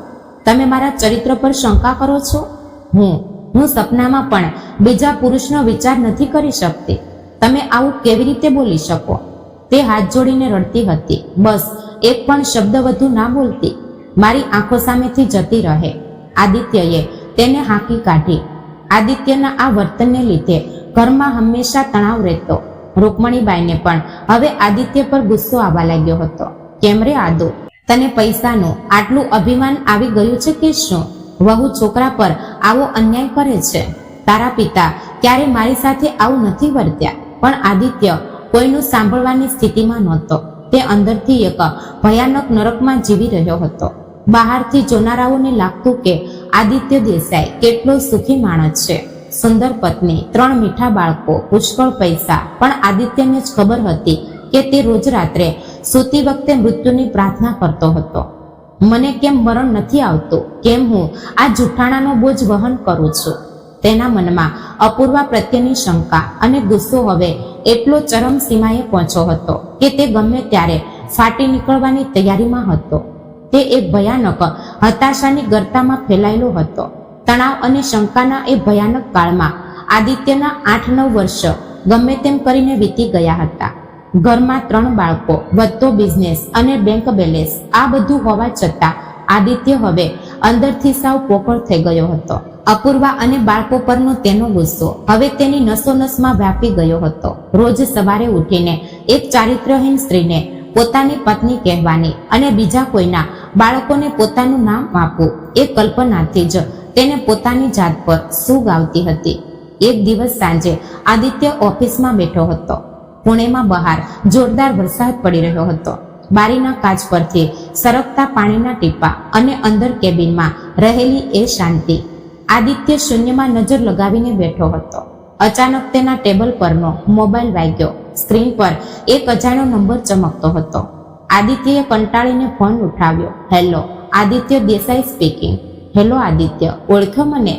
તમે મારા ચરિત્ર પર શંકા કરો છો? હું સપનામાં પણ બીજા પુરુષનો વિચાર નથી કરી શકતી. તમે આવું કેવી રીતે બોલી શકો? તે હાથ જોડીને રડતી હતી. બસ એક પણ શબ્દ વધુ ના બોલતી. મારી આંખો સામેથી જતી રહે. આદિત્યએ તેને હાંકી કાઢી. આદિત્યના આ વર્તનને લીધે ઘરમાં હંમેશા તણાવ રહેતો. રૂકમણીબાઈને પણ હવે આદિત્ય પર ગુસ્સો આવવા લાગ્યો હતો. કેમ રે આદુ, તને પૈસાનું આટલું અભિમાન આવી ગયું છે કે શું? વહુ છોકરા પર આવો અન્યાય કરે છે. તારા પિતા ક્યારે મારી સાથે આવું નથી વર્ત્યા. પણ આદિત્ય કોઈનું સાંભળવાની સ્થિતિમાં નહોતો. તે અંદરથી એક ભયાનક નરકમાં જીવી રહ્યો હતો. બહારથી જોનારાઓને લાગતું કે આદિત્ય દેસાઈ કેટલો સુખી માણસ છે. સુંદર પત્ની, 3 મીઠા બાળકો, પુષ્કળ પૈસા. પણ આદિત્યને જ ખબર હતી કે તે રોજ રાત્રે સૂતી વખતે મૃત્યુની પ્રાર્થના કરતો હતો. મને કેમ મરણ નથી આવતું? કેમ હું આ જૂઠાણાનો બોજ વહન કરું છું? તેના મનમાં અપૂર્વા પ્રત્યેની શંકા અને ગુસ્સો હવે એટલો ચરમસીમાએ પહોંચ્યો હતો કે તે ગમે ત્યારે ફાટી નીકળવાની તૈયારીમાં હતો. તે એક ભયાનક હતાશાની ગર્તામાં ફેલાયેલો હતો. તણાવ અને શંકાના એ ભયાનક કાળમાં આદિત્યના 8-9 વર્ષ ગમે તેમ કરીને વીતી ગયા હતા. ઘરમાં 3 બાળકો, વધતો બિઝનેસ અને બેંક બેલેન્સ, આ બધું હોવા છતાં આદિત્ય હવે અંદરથી સાવ પોકળ થઈ ગયો હતો. અપૂર્વા અને બાળકો પરનો તેનો ગુસ્સો હવે તેની નસોનસમાં વ્યાપી ગયો હતો. રોજ સવારે ઉઠીને એક ચારિત્રહીન સ્ત્રીને પોતાની પત્ની કહેવાની અને બીજા કોઈના બાળકોને પોતાનું નામ આપવું, એ કલ્પનાથી જ તેને પોતાની જાત પર સૂગ આવતી હતી. એક દિવસ સાંજે આદિત્ય ઓફિસમાં બેઠો હતો. પુણેમાં બહાર જોરદાર વરસાદ પડી રહ્યો હતો. બારીના કાચ પરથી સરકતા પાણીના ટીપા અને અંદર કેબિનમાં રહેલી એ શાંતિ. આદિત્ય શૂન્યમાં નજર લગાવીને બેઠો હતો. અચાનક તેના ટેબલ પરનો મોબાઈલ વાગ્યો. સ્ક્રીન પર એક અજાણ્યો નંબર ચમકતો હતો. આદિત્યએ કંટાળીને ફોન ઉઠાવ્યો. Hello, Aditya Desai speaking. Hello Aditya, ઓળખ્યો મને?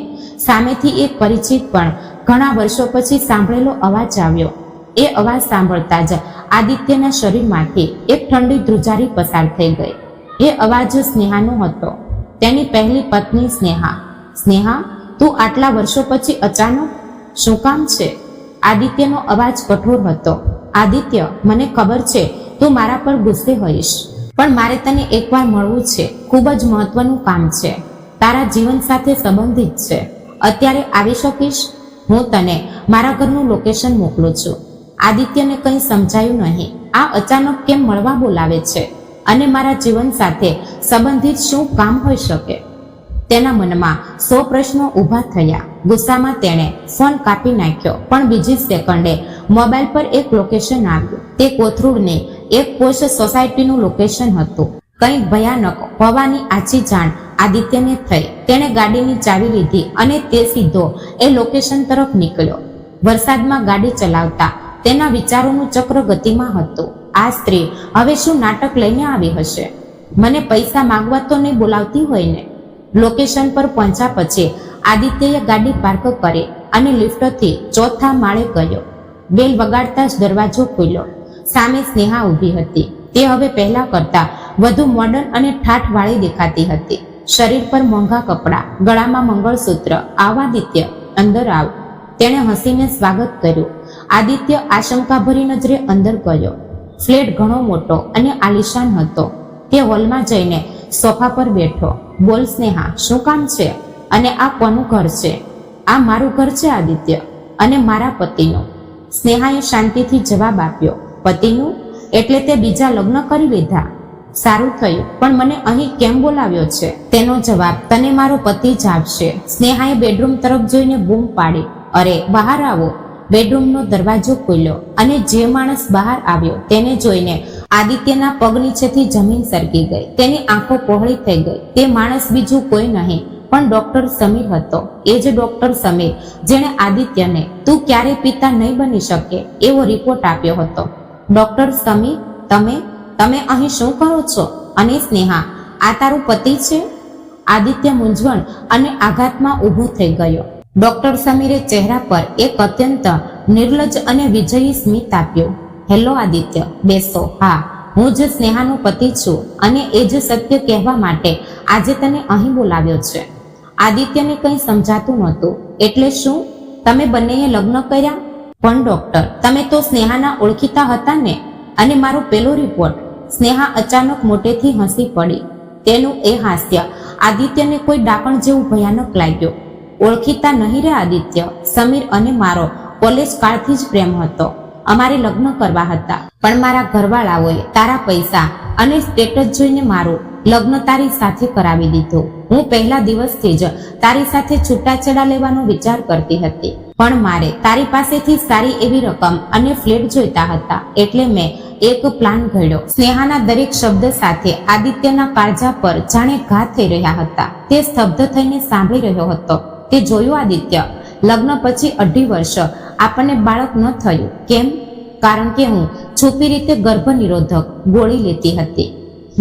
સામેથી એક પરિચિત પણ ઘણા વર્ષો પછી સાંભળેલો અવાજ આવ્યો. એ અવાજ સાંભળતા જ આદિત્યના શરીરમાંથી એક ઠંડી ધ્રુજારી પસાર થઈ ગઈ. એ અવાજ સ્નેહાનો હતો. તેની પહેલી પત્ની સ્નેહા. સ્નેહા, તું આટલા વર્ષો પછી અચાનક? શું કામ છે? આદિત્યનો અવાજ કઠોર હતો. આદિત્ય, મને ખબર છે તું મારા પર ગુસ્સે હોઈશ, પણ મારે તને એકવાર મળવું છે. ખૂબ જ મહત્વનું કામ છે. તારા જીવન સાથે સંબંધિત છે. અત્યારે આવી શકીશ? હું તને મારા ઘરનું લોકેશન મોકલું છું. આદિત્યને કંઈ સમજાયું નહીં. આ અચાનક કેમ મળવા બોલાવે છે અને મારા જીવન સાથે સંબંધિત શું કામ હોઈ શકે? તેના મનમાં 100 પ્રશ્નો ઊભા થયા. ગુસ્સામાં તેણે ફોન કાપી નાખ્યો, પણ બીજી સેકન્ડે મોબાઈલ પર એક લોકેશન આવ્યું. તે કોથરૂડની એક પોશ સોસાયટીનું લોકેશન હતું. કંઈક ભયાનક હોવાની આછી જાણ આદિત્યને થઈ. તેણે ગાડીની ચાવી લીધી અને તે સીધો એ લોકેશન તરફ નીકળ્યો. વરસાદમાં ગાડી ચલાવતા તેના વિચારોનું ચક્ર ગતિમાં હતું. આ સ્ત્રી હવે શું નાટક લઈને આવી હશે? મને પૈસા માંગવા તો નહીં બોલાવતી હોય ને? લોકેશન પર પહોંચ્યા પછી આદિત્યએ ગાડી પાર્ક કરી અને લિફ્ટથી 4થા માળે ગયો. બેલ વગાડતા જ દરવાજો ખુલ્યો. સામે સ્નેહા ઊભી હતી. તે હવે પહેલા કરતા વધુ મોડર્ન અને ઠાઠવાળી દેખાતી હતી. શરીર પર મોંઘા કપડાં, ગળામાં મંગળસૂત્ર. આદિત્ય, અંદર આવ. તેણે હસીને સ્વાગત કર્યું. આદિત્ય આશંકાભરી નજરે અંદર ગયો. ફ્લેટ ઘણો મોટો અને આલિશાન હતો. તે હોલમાં જઈને સોફા પર બેઠો. બોલ સ્નેહા, શું કામ છે? અને આ કોનું ઘર છે? આ મારું ઘર છે આદિત્ય, અને મારા પતિનું. સ્નેહાએ શાંતિથી જવાબ આપ્યો. પતિનું? એટલે તે બીજા લગ્ન કરી લીધા? સારું થયું, પણ મને અહીં કેમ બોલાવ્યો છે? તેનો જવાબ તને મારો પતિ જ આપશે. સ્નેહાએ બેડરૂમ તરફ જોઈને બૂમ પાડી. અરે બહાર આવો. બેડરૂમનો દરવાજો ખોલ્યો અને જે માણસ બહાર આવ્યો તેને જોઈને આદિત્યના પગ નીચેથી જમીન સરકી ગઈ. તેની આંખો પહોળી થઈ ગઈ. તે માણસ બીજું કોઈ નહીં પણ ડોક્ટર સમીર હતો. એ જ ડોક્ટર સમીર જેણે આદિત્યને તું ક્યારે પિતા નહીં બની શકે એવો રિપોર્ટ આપ્યો હતો. ડોક્ટર સમીર, તમે અહીં શું કરો છો? અને સ્નેહા, આ તારું પતિ છે? આદિત્ય મૂંઝવણ અને આઘાતમાં ઊભો થઈ ગયો. ડોક્ટર સમીરે ચહેરા પર એક અત્યંત નિર્લજ્જ અને વિજયી સ્મિત આપ્યું. હેલો આદિત્ય, બેસો. હા, હું જ સ્નેહાનો પતિ છું અને એ જ સત્ય કહેવા માટે આજે તને અહીં બોલાવ્યો છે. આદિત્યને કંઈ સમજાતું નહોતું. એટલે શું? તમે બંનેએ લગ્ન કર્યા? પણ ડોક્ટર, તમે તો સ્નેહાના ઓળખીતા હતા ને? અને મારો પેલો રિપોર્ટ? સ્નેહા અચાનક મોટેથી હસી પડી. તેનું એ હાસ્ય આદિત્યને કોઈ ડાકણ જેવું ભયાનક લાગ્યું. ઓળખીતા નહીં રે આદિત્ય, સમીર અને મારો કોલેજ કાળથી જ પ્રેમ હતો. અમારે લગ્ન કરવા હતા, પણ મારા ઘરવાળાઓએ તારા પૈસા અને સ્ટેટસ જોઈને મારું લગ્ન તારી સાથે કરાવી દીધું. હું પહેલા દિવસથી જ તારી સાથે છૂટાછેડા લેવાનો વિચાર કરતી હતી, પણ મારે તારી પાસેથી સારી એવી રકમ અને ફ્લેટ જોઈતા હતા. એટલે મેં એક પ્લાન ઘડ્યો. સ્નેહાના દરેક શબ્દ સાથે આદિત્યના કાળજા પર જાણે ઘા થઈ રહ્યા હતા. તે સ્તબ્ધ થઈને સાંભળી રહ્યો હતો. તે જોયું આદિત્ય, લગ્ન પછી 2.5 વર્ષ આપણને બાળક ન થયું. કેમ? કારણ કે હું છુપી રીતે ગર્ભ નિરોધક ગોળી લેતી હતી.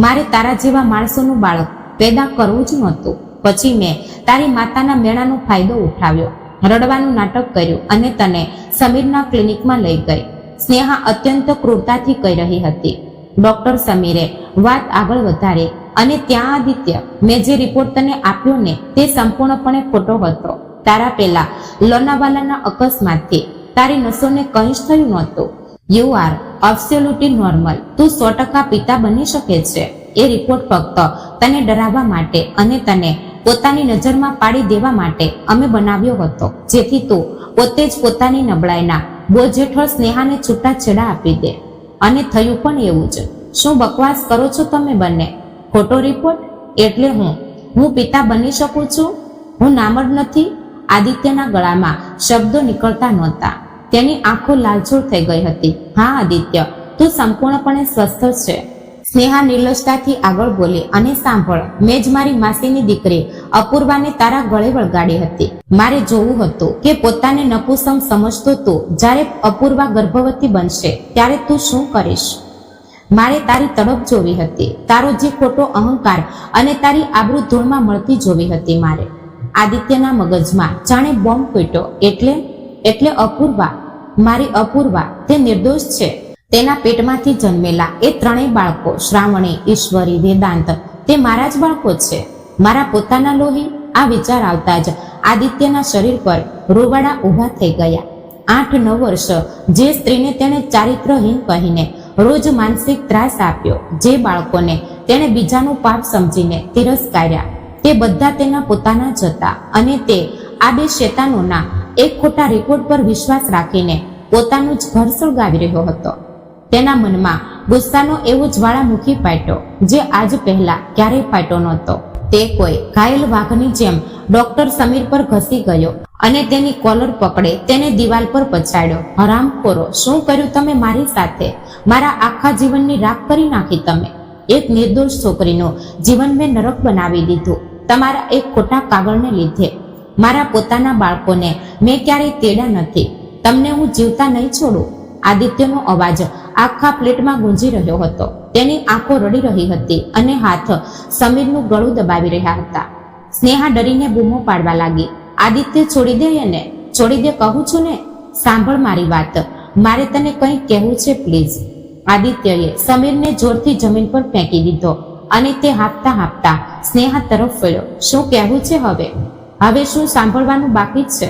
મારે તારા જેવા માણસોનું બાળક પેદા કરવું જ નહોતું. પછી મેં તારી માતાના મેળાનો ફાયદો ઉઠાવ્યો, રડવાનું નાટક કર્યું અને તને સમીરના ક્લિનિકમાં લઈ ગઈ. સ્નેહા અત્યંત ક્રૂરતાથી કહી રહી હતી. ડોક્ટર સમીરે વાત આગળ વધારી. અને ત્યાં આદિત્ય, મેં જે રિપોર્ટ તને આપ્યો ને તે સંપૂર્ણપણે ખોટો હતો. તારા પેલા લોનાવાલાના અકસ્માતથી તારી નસોને કંઈ જ થયું નહોતું. You are absolutely normal. તું 100% પિતા બની શકે છે. એ રિપોર્ટ ફક્ત તને ડરાવવા માટે અને તને પોતાની નજરમાં પાડી દેવા માટે અમે બનાવ્યો હતો, જેથી તું પોતે જ પોતાની નબળાઈના બોજ હેઠળ સ્નેહાને છૂટાછેડા આપી દે. અને થયું પણ એવું જ. શું બકવાસ કરો છો તમે બંને? ખોટો રિપોર્ટ? એટલે હું પિતા બની શકું છું? હું નામર્દ નથી? આદિત્યના ગળામાં શબ્દો નીકળતા નહોતા. તેની આંખો લાલચોળ થઈ ગઈ હતી. હા આદિત્ય, તું સંપૂર્ણપણે સ્વસ્થ છે. સ્નેહા નિર્લજતાથી આગળ બોલી. અને સાંભળ, મેં જ મારી માસીની દીકરી અપૂર્વાને તારા ગળે વળગાડી હતી. મારે જોવું હતું કે પોતાને નપુસંગ સમજતો તું જ્યારે અપૂર્વા ગર્ભવતી બનશે ત્યારે તું શું કરીશ. મારે તારી તડપ જોવી હતી, તારો જે ખોટો અહંકાર અને તારી આબરૂ ધૂળમાં મળતી જોવી હતી મારે. આદિત્યના મગજમાં જાણે બોમ્બ ફૂટ્યો. એટલે અપૂર્વા, મારી અપૂર્વા, તે નિર્દોષ છે. તેના પેટમાંથી જન્મેલા એ 3 બાળકો, શ્રાવણી, ઈશ્વરી, વેદાંત, તે મારા જ બાળકો છે, મારા પોતાના લોહી. આ વિચાર આવતા જ આદિત્યના શરીર પર રૂવાડા ઊભા થઈ ગયા. 8-9 વર્ષ જે સ્ત્રીને તેણે ચારિત્રહીન કહીને રોજ માનસિક ત્રાસ આપ્યો, જે બાળકોને તેણે બીજાનું પાપ સમજીને તિરસ્કાર્યા, તે બધા તેના પોતાના જ હતા. અને તે આ 2 શેતાનોના એક ખોટા રિપોર્ટ પર વિશ્વાસ રાખીને પોતાનું જ ઘર સળગાવી રહ્યો હતો. તેના મનમાં ગુસ્સાનો એવો જ્વાળામુખી ફાટ્યો જે આજ પહેલા ક્યારેય ફાટ્યો નહોતો. તે કોઈ ઘાયલ વાઘની જેમ ડોક્ટર સમીર પર ઘસી ગયો અને તેની કોલર પકડે તેને દિવાલ પર પછાડ્યો. હરામખોરો, શું કર્યું તમે મારી સાથે? મારા આખા જીવનની રાખ કરી નાખી તમે. એક નિર્દોષ છોકરીનું જીવન મેં નરક બનાવી દીધું તમારા એક ખોટા કાગળને લીધે. મારા પોતાના બાળકોને મેં ક્યારેય તેડ્યા નથી. તમને હું જીવતા નહીં છોડું. આદિત્યનો અવાજ આખા પ્લેટમાં ગુંજી રહ્યો હતો. તેની આંખો રડી રહી હતી અને હાથ સમીરનું ગળું દબાવી રહ્યા હતા. સ્નેહા ડરીને બૂમો પાડવા લાગી. આદિત્ય, છોડી દે એને, છોડી દે કહું છું ને. સાંભળ મારી વાત, મારે તને કંઈ કહેવું છે પ્લીઝ. આદિત્યએ સમીરને જોરથી જમીન પર ફેંકી દીધો અને તે હાંફતા હાંફતા સ્નેહા તરફ વળ્યો. શું કહેવું છે હવે? હવે શું સાંભળવાનું બાકી જ છે?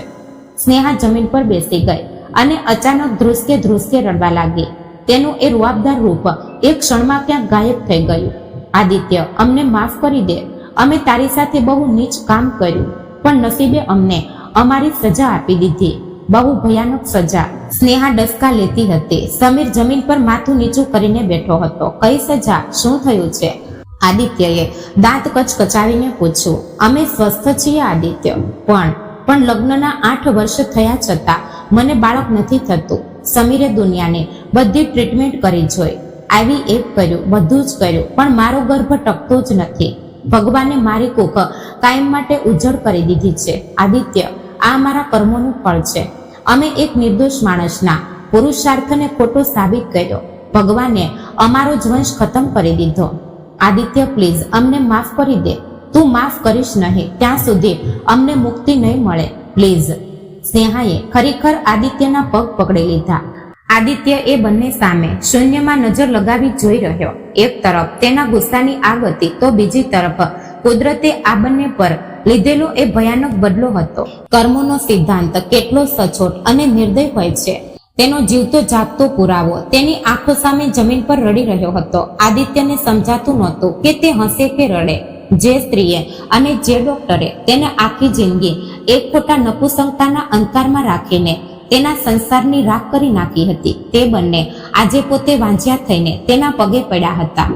સ્નેહા જમીન પર બેસી ગઈ અને અચાનક ધ્રુસકે ધ્રુસકે રડવા લાગી. તેનું એ રૂઆબદાર રૂપ એક ક્ષણમાં ક્યાંક ગાયબ થઈ ગયું. આદિત્ય, અમને માફ કરી દે. અમે તારી સાથે બહુ નીચ કામ કર્યું, પણ નસીબે અમને અમારી સજા આપી દીધી. બહુ ભયાનક સજા. સ્નેહા ડસકા લેતી હતી. સમીર જમીન પર માથું નીચું કરીને બેઠો હતો. કઈ સજા? શું થયું છે? આદિત્યએ દાંત કચકચાવીને પૂછ્યું. અમે સ્વસ્થ છીએ આદિત્ય, પણ લગ્નના 8 વર્ષ થયા છતાં મને બાળક નથી થતું. સમીરે દુનિયાને બધી ટ્રીટમેન્ટ કરી જોઈ, IVF કર્યું, બધું જ કર્યું, પણ મારો ગર્ભ ટકતો જ નથી. ભગવાને મારી કુખ કાયમ માટે ઉજ્જડ કરી દીધી છે. આદિત્ય, આ મારા કર્મોનું ફળ છે. અમે એક નિર્દોષ માણસના પુરુષાર્થને ખોટો સાબિત કર્યો. ભગવાને અમારો જ વંશ ખતમ કરી દીધો. આદિત્ય, પ્લીઝ અમને માફ કરી દે. તું માફ કરીશ નહીં ત્યાં સુધી અમને મુક્તિ નહીં મળે. પ્લીઝ. સ્નેહાએ ખરેખર આદિત્યના પગ પકડી લીધા. આદિત્ય એ બંને સામે શૂન્યમાં નજર લગાવી જોઈ રહ્યો. એક તરફ તેના ગુસ્સાની આગ હતી તો બીજી તરફ કુદરતે આ બંને પર લીધેલો એ ભયાનક બદલો હતો. કર્મોનો સિદ્ધાંત કેટલો સચોટ અને નિર્દય હોય છે તેનો જીવતો જાગતો પુરાવો તેની આંખો સામે જમીન પર રડી રહ્યો હતો. આદિત્યને સમજાતું નહોતું કે તે હસે કે રડે. જે સ્ત્રીએ અને જે ડોક્ટરે તેને આખી જિંદગી એક ખોટા નપુસંકતાના અંધકારમાં રાખીને તેના સંસારની રાખ કરી નાખી હતી, તે બંને આજે પોતે વાંઝ્યા થઈને તેના પગે પડ્યા હતા.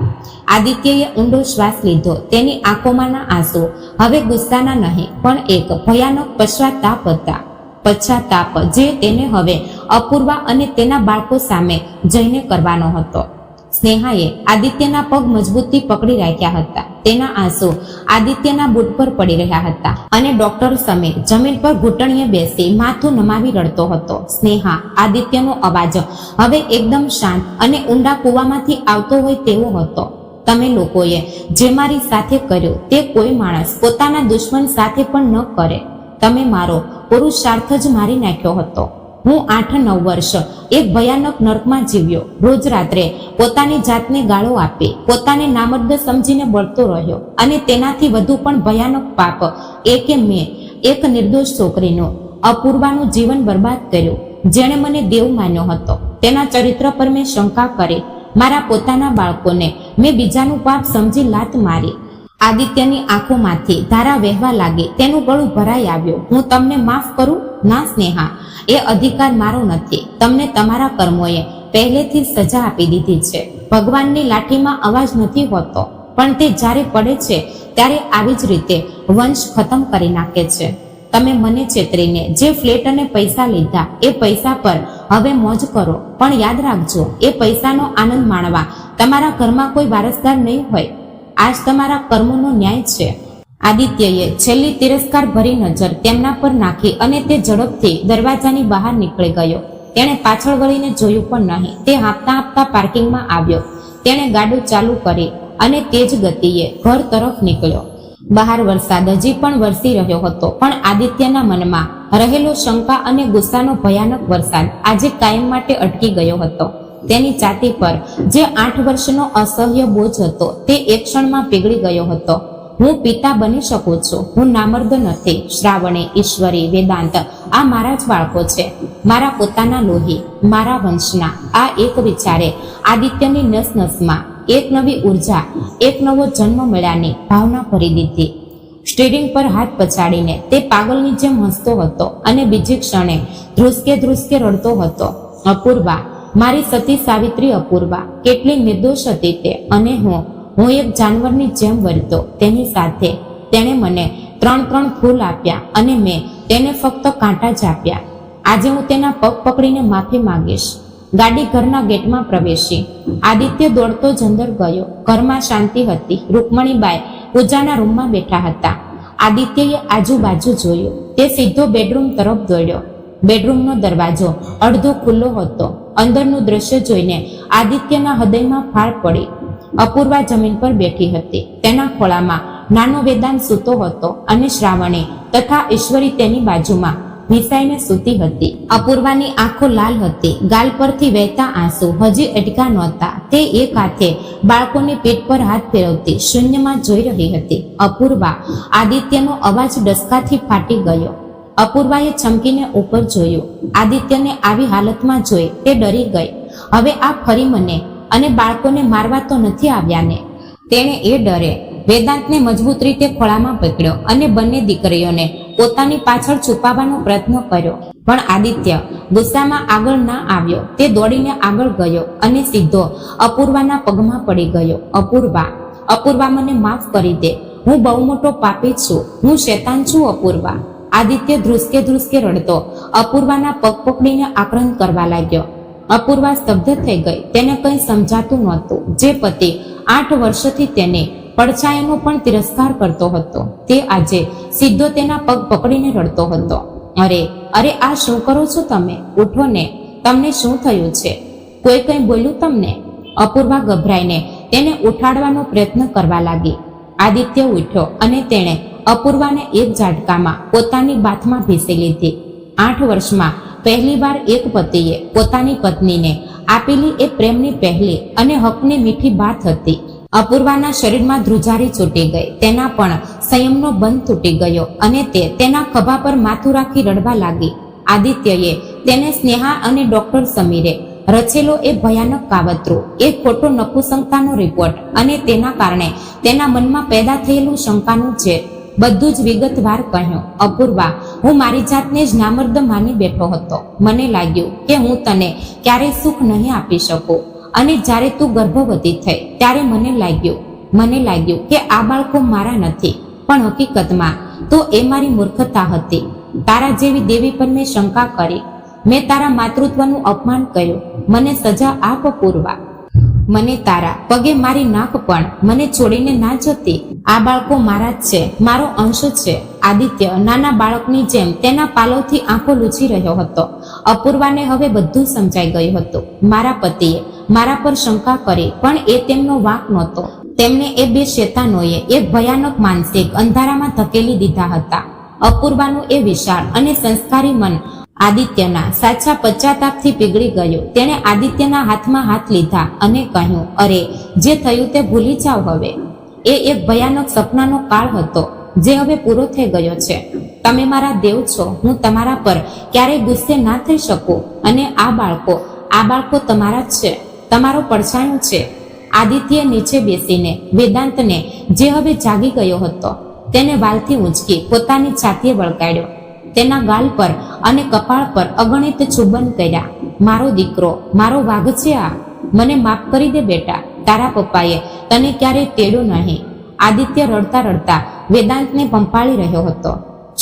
આદિત્યએ ઊંડો શ્વાસ લીધો. તેની આંખોમાંના આંસુ હવે ગુસ્સાના નહીં પણ એક ભયાનક પશ્ચાતાપ હતા. પશ્ચાતાપ જે તેને હવે અપૂર્વા અને તેના બાળકો સામે જઈને કરવાનો હતો. સ્નેહાએ આદિત્યના પગ મજબૂતી પકડી રાખ્યા હતા. તેના આંસુ આદિત્યના બૂટ પર પડી રહ્યા હતા અને ડોક્ટર સમીર જમીન પર ઘૂંટણીએ બેસી માથું નમાવી રડતો હતો. સ્નેહા, આદિત્યનો અવાજ હવે એકદમ શાંત અને ઊંડા કૂવામાંથી આવતો હોય તેવો હતો. તમે લોકોએ જે મારી સાથે કર્યું તે કોઈ માણસ પોતાના દુશ્મન સાથે પણ ન કરે. તમે મારો પુરુષાર્થ જ મારી નાખ્યો હતો. હું 8-9 વર્ષ એક ભયાનક નર્કમાં જીવ્યો. રોજ રાત્રે પોતાની જાતને ગાળો આપી પોતાને નામર્દ સમજીને બળતો રહ્યો અને તેનાથી વધુ પણ ભયાનક પાપ એ કે મેં એક નિર્દોષ છોકરીનું અપૂર્વાનું જીવન બરબાદ કર્યું. જેણે મને દેવ માન્યો હતો તેના ચરિત્ર પર મેં શંકા કરી. મારા પોતાના બાળકોને મેં બીજાનું પાપ સમજી લાત મારી. આદિત્યની આંખોમાંથી ધારા વહેવા લાગી. તેનું ગળું ભરાઈ આવ્યું. હું તમને માફ કરું? ના સ્નેહા, એ અધિકાર મારો નથી. તમને તમારા કર્મોએ પહેલેથી સજા આપી દીધી છે. ભગવાનની લાઠીમાં અવાજ નથી હોતો, પણ તે જ્યારે પડે છે ત્યારે આવી જ રીતે વંશ ખતમ કરી નાખે છે. તમે મને છેતરીને જે ફ્લેટ અને પૈસા લીધા એ પૈસા પર હવે મોજ કરો, પણ યાદ રાખજો એ પૈસાનો આનંદ માણવા તમારા ઘરમાં કોઈ વારસદાર નહીં હોય. આજ તમારા કર્મોનો ન્યાય છે. આદિત્યએ છેલ્લી તિરસ્કાર ભરી નજર તેમના પર નાખી અને તે ઝડપથી દરવાજાની બહાર નીકળી ગયો. તેણે પાછળ વળીને જોયું પણ નહીં. તે હાંફતા હાંફતા પાર્કિંગમાં આવ્યો. તેણે ગાડું ચાલુ કરી અને તેજ ગતિએ ઘર તરફ નીકળ્યો. બહાર વરસાદ હજી પણ વરસી રહ્યો હતો, પણ આદિત્યના મનમાં રહેલો શંકા અને ગુસ્સાનો ભયાનક વરસાદ આજે કાયમ માટે અટકી ગયો હતો. તેની છાતી પર જે 8 વર્ષનો અસહ્ય બોજ હતો તે એક ક્ષણમાં પીગળી ગયો હતો. હું પિતા બની શકું છું. હું નામર્દ નથી. શ્રાવણી, ઈશ્વરી, વેદાંત આ મારા જ બાળકો છે, મારા પોતાના લોહી, મારા વંશના. આ એક વિચારે આદિત્યની નસ નસમાં એક નવી ઉર્જા, એક નવો જન્મ મળ્યાની ભાવના ભરી દીધી. સ્ટીરિંગ પર હાથ પછાડીને તે પાગલની જેમ હસતો હતો અને બીજી ક્ષણે ધ્રુસકે ધ્રુસકે રડતો હતો. અપૂર્વા, મારી સતી સાવિત્રી અપૂર્વા, કેટલી નિર્દોષ હતી તે. અને હું એક જાનવરની જેમ વર્તો તેની સાથે. તેણે મને 3 ફૂલ આપ્યા અને મેં તેને ફક્ત કાંટા જ આપ્યા. આજે હું તેના પગ પકડીને માફી માંગીશ. ગાડી ઘરના ગેટમાં પ્રવેશી. આદિત્ય દોડતો જ અંદર ગયો. ઘરમાં શાંતિ હતી. રૂકમણીબાઈ પૂજાના રૂમમાં બેઠા હતા. આદિત્યએ આજુબાજુ જોયું. તે સીધો બેડરૂમ તરફ દોડ્યો. બેડરૂમનો દરવાજો અડધો ખુલ્લો હતો. અંદરનું દ્રશ્ય જોઈને આદિત્યના હૃદયમાં ફાળ પડી. અપૂર્વા જમીન પર બેઠી હતી. તેના ખોળામાં નાનો વેદાંત સૂતો હતો અને શ્રાવણી તથા ઈશ્વરી તેની બાજુમાં વિસાઈને સૂતી હતી. અપૂર્વાની આંખો લાલ હતી. ગાલ પરથી વહેતા આંસુ હજી અટકા નહોતા. તે એક હાથે બાળકોની પીઠ પર હાથ ફેરવતી શૂન્યમાં જોઈ રહી હતી. અપૂર્વા, આદિત્યનો અવાજ ડસકાથી ફાટી ગયો. અપૂર્વાએ ચમકીને ઉપર જોયું. આદિત્યને આવી હાલતમાં જોઈ તે ડરી ગઈ. હવે આ ફરી મને અને બાળકોને મારવા તો નથી આવ્યા ને? તેણે એ ડરે વેદાંતને મજબૂત રીતે ખોળામાં પકડ્યો અને બંને દીકરીઓને પોતાની પાછળ છુપાવવાનો પ્રયત્ન કર્યો. પણ આદિત્ય ગુસ્સામાં આગળ ના આવ્યો. તે દોડીને આગળ ગયો અને સીધો અપૂર્વાના પગમાં પડી ગયો. અપૂર્વા, મને માફ કરી દે. હું બહુ મોટો પાપી છું. હું શેતાન છું અપૂર્વા. આદિત્ય ધ્રુસકે રડતો અપૂર્વાના પગ પકડીને આક્રંદ કરવા લાગ્યો. અપૂર્વા સ્તબ્ધ થઈ ગઈ. તેને કંઈ સમજાતું નહોતું. જે પતિ 8 વર્ષથી તેને પડછાયાનો પણ તિરસ્કાર કરતો હતો, તે આજે સીધો તેના પગ પકડીને રડતો હતો. અરે, આ શું કરો છો તમે? ઉઠો ને. તમને શું થયું છે? કોઈ કંઈ બોલ્યું તમને? અપૂર્વા ગભરાઈને તેને ઉઠાડવાનો પ્રયત્ન કરવા લાગી. આદિત્ય ઉઠ્યો અને તેણે અપૂર્વાને એક ઝાટકામાં પોતાની બાથમાં ભીસી લીધી. 8 વર્ષમાં પહેલીવાર એક પતિએ પોતાની પત્નીને આપેલી એ પ્રેમની પહેલી અને હકની મીઠી બાત હતી. અપૂર્વાના શરીરમાં ધ્રુજારી છૂટી ગઈ. તેના પણ સંયમનો બંધ તૂટી ગયો અને તે તેના ખભા પર માથું રાખી રડવા લાગી. આદિત્યએ તેને સ્નેહા અને ડોક્ટર સમીરે રચેલો એ ભયાનક કાવતરું, એ ખોટો નપુસંકતાનો રિપોર્ટ અને તેના કારણે તેના મનમાં પેદા થયેલું શંકાનું ઝેર બધું જ વિગતવાર કહ્યું. અપૂર્વા, હું મારી જાતને જ નામર્દ માની બેઠો હતો. મને લાગ્યું કે હું તને ક્યારેય સુખ નહીં આપી શકું. અને જ્યારે તું ગર્ભવતી થઈ ત્યારે મને લાગ્યું કે આ બાળકો મારા નથી. પણ હકીકતમાં તો એ મારી મૂર્ખતા હતી. તારા જેવી દેવી પર મેં શંકા કરી. મેં તારા માતૃત્વનું અપમાન કર્યું. મને સજા આપ પૂર્વા. મને તારા પગે મારી નાખ પણ મને છોડીને ના જતી. આ બાળકો મારા જ છે, મારો અંશ છે. આદિત્ય નાના બાળકની જેમ તેના પાલવથી આંખો લૂછી રહ્યો હતો. અપૂર્વાને હવે બધું સમજાઈ ગયું હતું. મારા પતિએ મારા પર શંકા કરી, પણ એ તેમનો વાંક નહોતો. તેમને એ બે શેતાનોએ એક ભયાનક માનસિક અંધારામાં ધકેલી દીધા હતા. અપૂર્વાનું એ વિશાળ અને સંસ્કારી મન આદિત્યના સાચા પશ્ચાતાપથી પીગળી ગયું. તેણે આદિત્યના હાથમાં હાથ લીધા અને કહ્યું, અરે, જે થયું તે ભૂલી જાઓ હવે. એ એક ભયાનક સપનાનો કાળ હતો જે હવે પૂરો થઈ ગયો છે. તમે મારા દેવ છો. હું તમારા પર ક્યારેય ગુસ્સે ના થઈ શકું. અને આ બાળકો તમારા જ છે, તમારો પડછાયો છે. આદિત્યએ નીચે બેસીને વેદાંતને, જે હવે જાગી ગયો હતો, તેને વાલથી ઊંચકી પોતાની છાતીએ વળગાડ્યો. તેના ગાલ પર અને કપાળ પર અગણિત ચુંબન કર્યા. મારો દીકરો, મારો વાઘ છે આ. મને માફ કરી દે બેટા. તારા પપ્પાએ તને ક્યારેય તેડ્યો નહીં. આદિત્ય રડતા રડતા વેદાંતને પંપાળી રહ્યો હતો.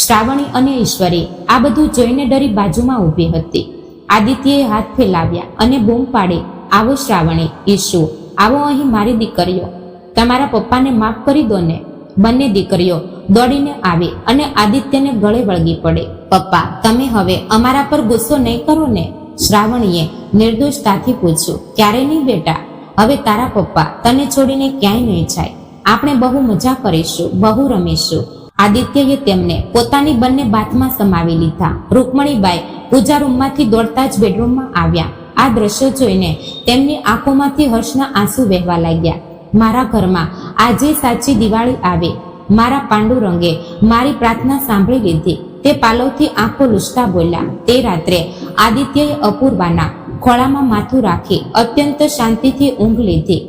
શ્રાવણી અને ઈશ્વરી આ બધું જોઈને ડરી બાજુમાં ઊભી હતી. આદિત્યએ હાથ ફેલાવ્યા અને બૂમ પાડી, આવો શ્રાવણી, ઈશુ, આવો અહીં મારી દીકરીઓ. તમારા પપ્પાને માફ કરી દો ને. બંને દીકરીઓ દોડીને આવી અને આદિત્યને ગળે વળગી પડી. પપ્પા, તમે હવે અમારા પર ગુસ્સો નહીં કરો ને? શ્રાવણીએ નિર્દોષતાથી પૂછ્યું. ક્યારે નહીં બેટા. હવે તારા પપ્પા તને છોડીને ક્યાંય નહીં જાય. આપણે બહુ મજા કરીશું, બહુ રમીશું. આદિત્યએ તેમને પોતાની બંને બાથમાં સમાવી લીધા. રૂકમણીબાઈ પૂજા રૂમમાંથી દોડતા જ બેડરૂમમાં આવ્યા. આ દ્રશ્ય જોઈને તેમની આંખોમાંથી હર્ષના આંસુ વહેવા લાગ્યા. મારા ઘરમાં આજે સાચી દિવાળી આવી. મારા પાંડુરંગે મારી પ્રાર્થના સાંભળી લીધી. તે પાલવથી આંખો લૂછતા બોલ્યા. તે રાત્રે આદિત્યએ અપૂર્વાના ખોળામાં માથું રાખી અત્યંત શાંતિથી ઊંઘ લીધી.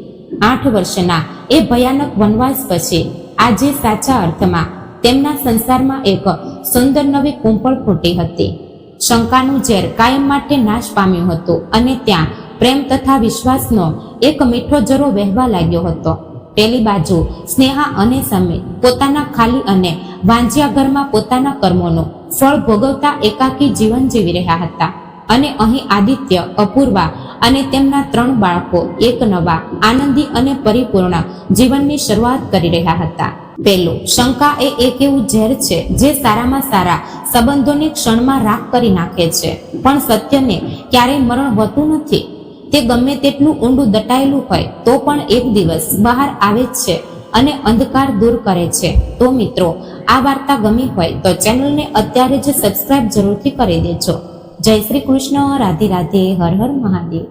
8 વર્ષના એ ભયાનક વનવાસ પછી આજે સાચા અર્થમાં તેમના સંસારમાં એક સુંદર નવી કુંપળ ફૂટી હતી. શંકાનું ઝેર કાયમ માટે નાશ પામ્યું હતું અને ત્યાં પ્રેમ તથા વિશ્વાસનો એક મીઠો જરો વહેવા લાગ્યો હતો. પેલી બાજુ સ્નેહા અને સમીર પોતાના ખાલી અને વાંજિયા ઘરમાં પોતાના કર્મોનું ફળ ભોગવતા એકાકી જીવન જીવી રહ્યા હતા અને અહીં આદિત્ય, અપૂર્વા અને તેમના 3 બાળકો એક નવા આનંદી અને પરિપૂર્ણ જીવનની શરૂઆત કરી રહ્યા હતા. પેલું, શંકા એ એક એવું ઝેર છે જે સારામાં સારા સંબંધોને ક્ષણમાં રાખ કરી નાખે છે, પણ સત્યને ક્યારેય મરણ હોતું નથી. તે ગમે તેટલું ઊંડું દટાયેલું હોય તો પણ એક દિવસ બહાર આવે જ છે અને અંધકાર દૂર કરે છે. તો મિત્રો, આ વાર્તા ગમી હોય તો ચેનલને અત્યારે જ સબસ્ક્રાઇબ જરૂરથી કરી દેજો. જય શ્રી કૃષ્ણ. રાધે રાધે. હર હર મહાદેવ.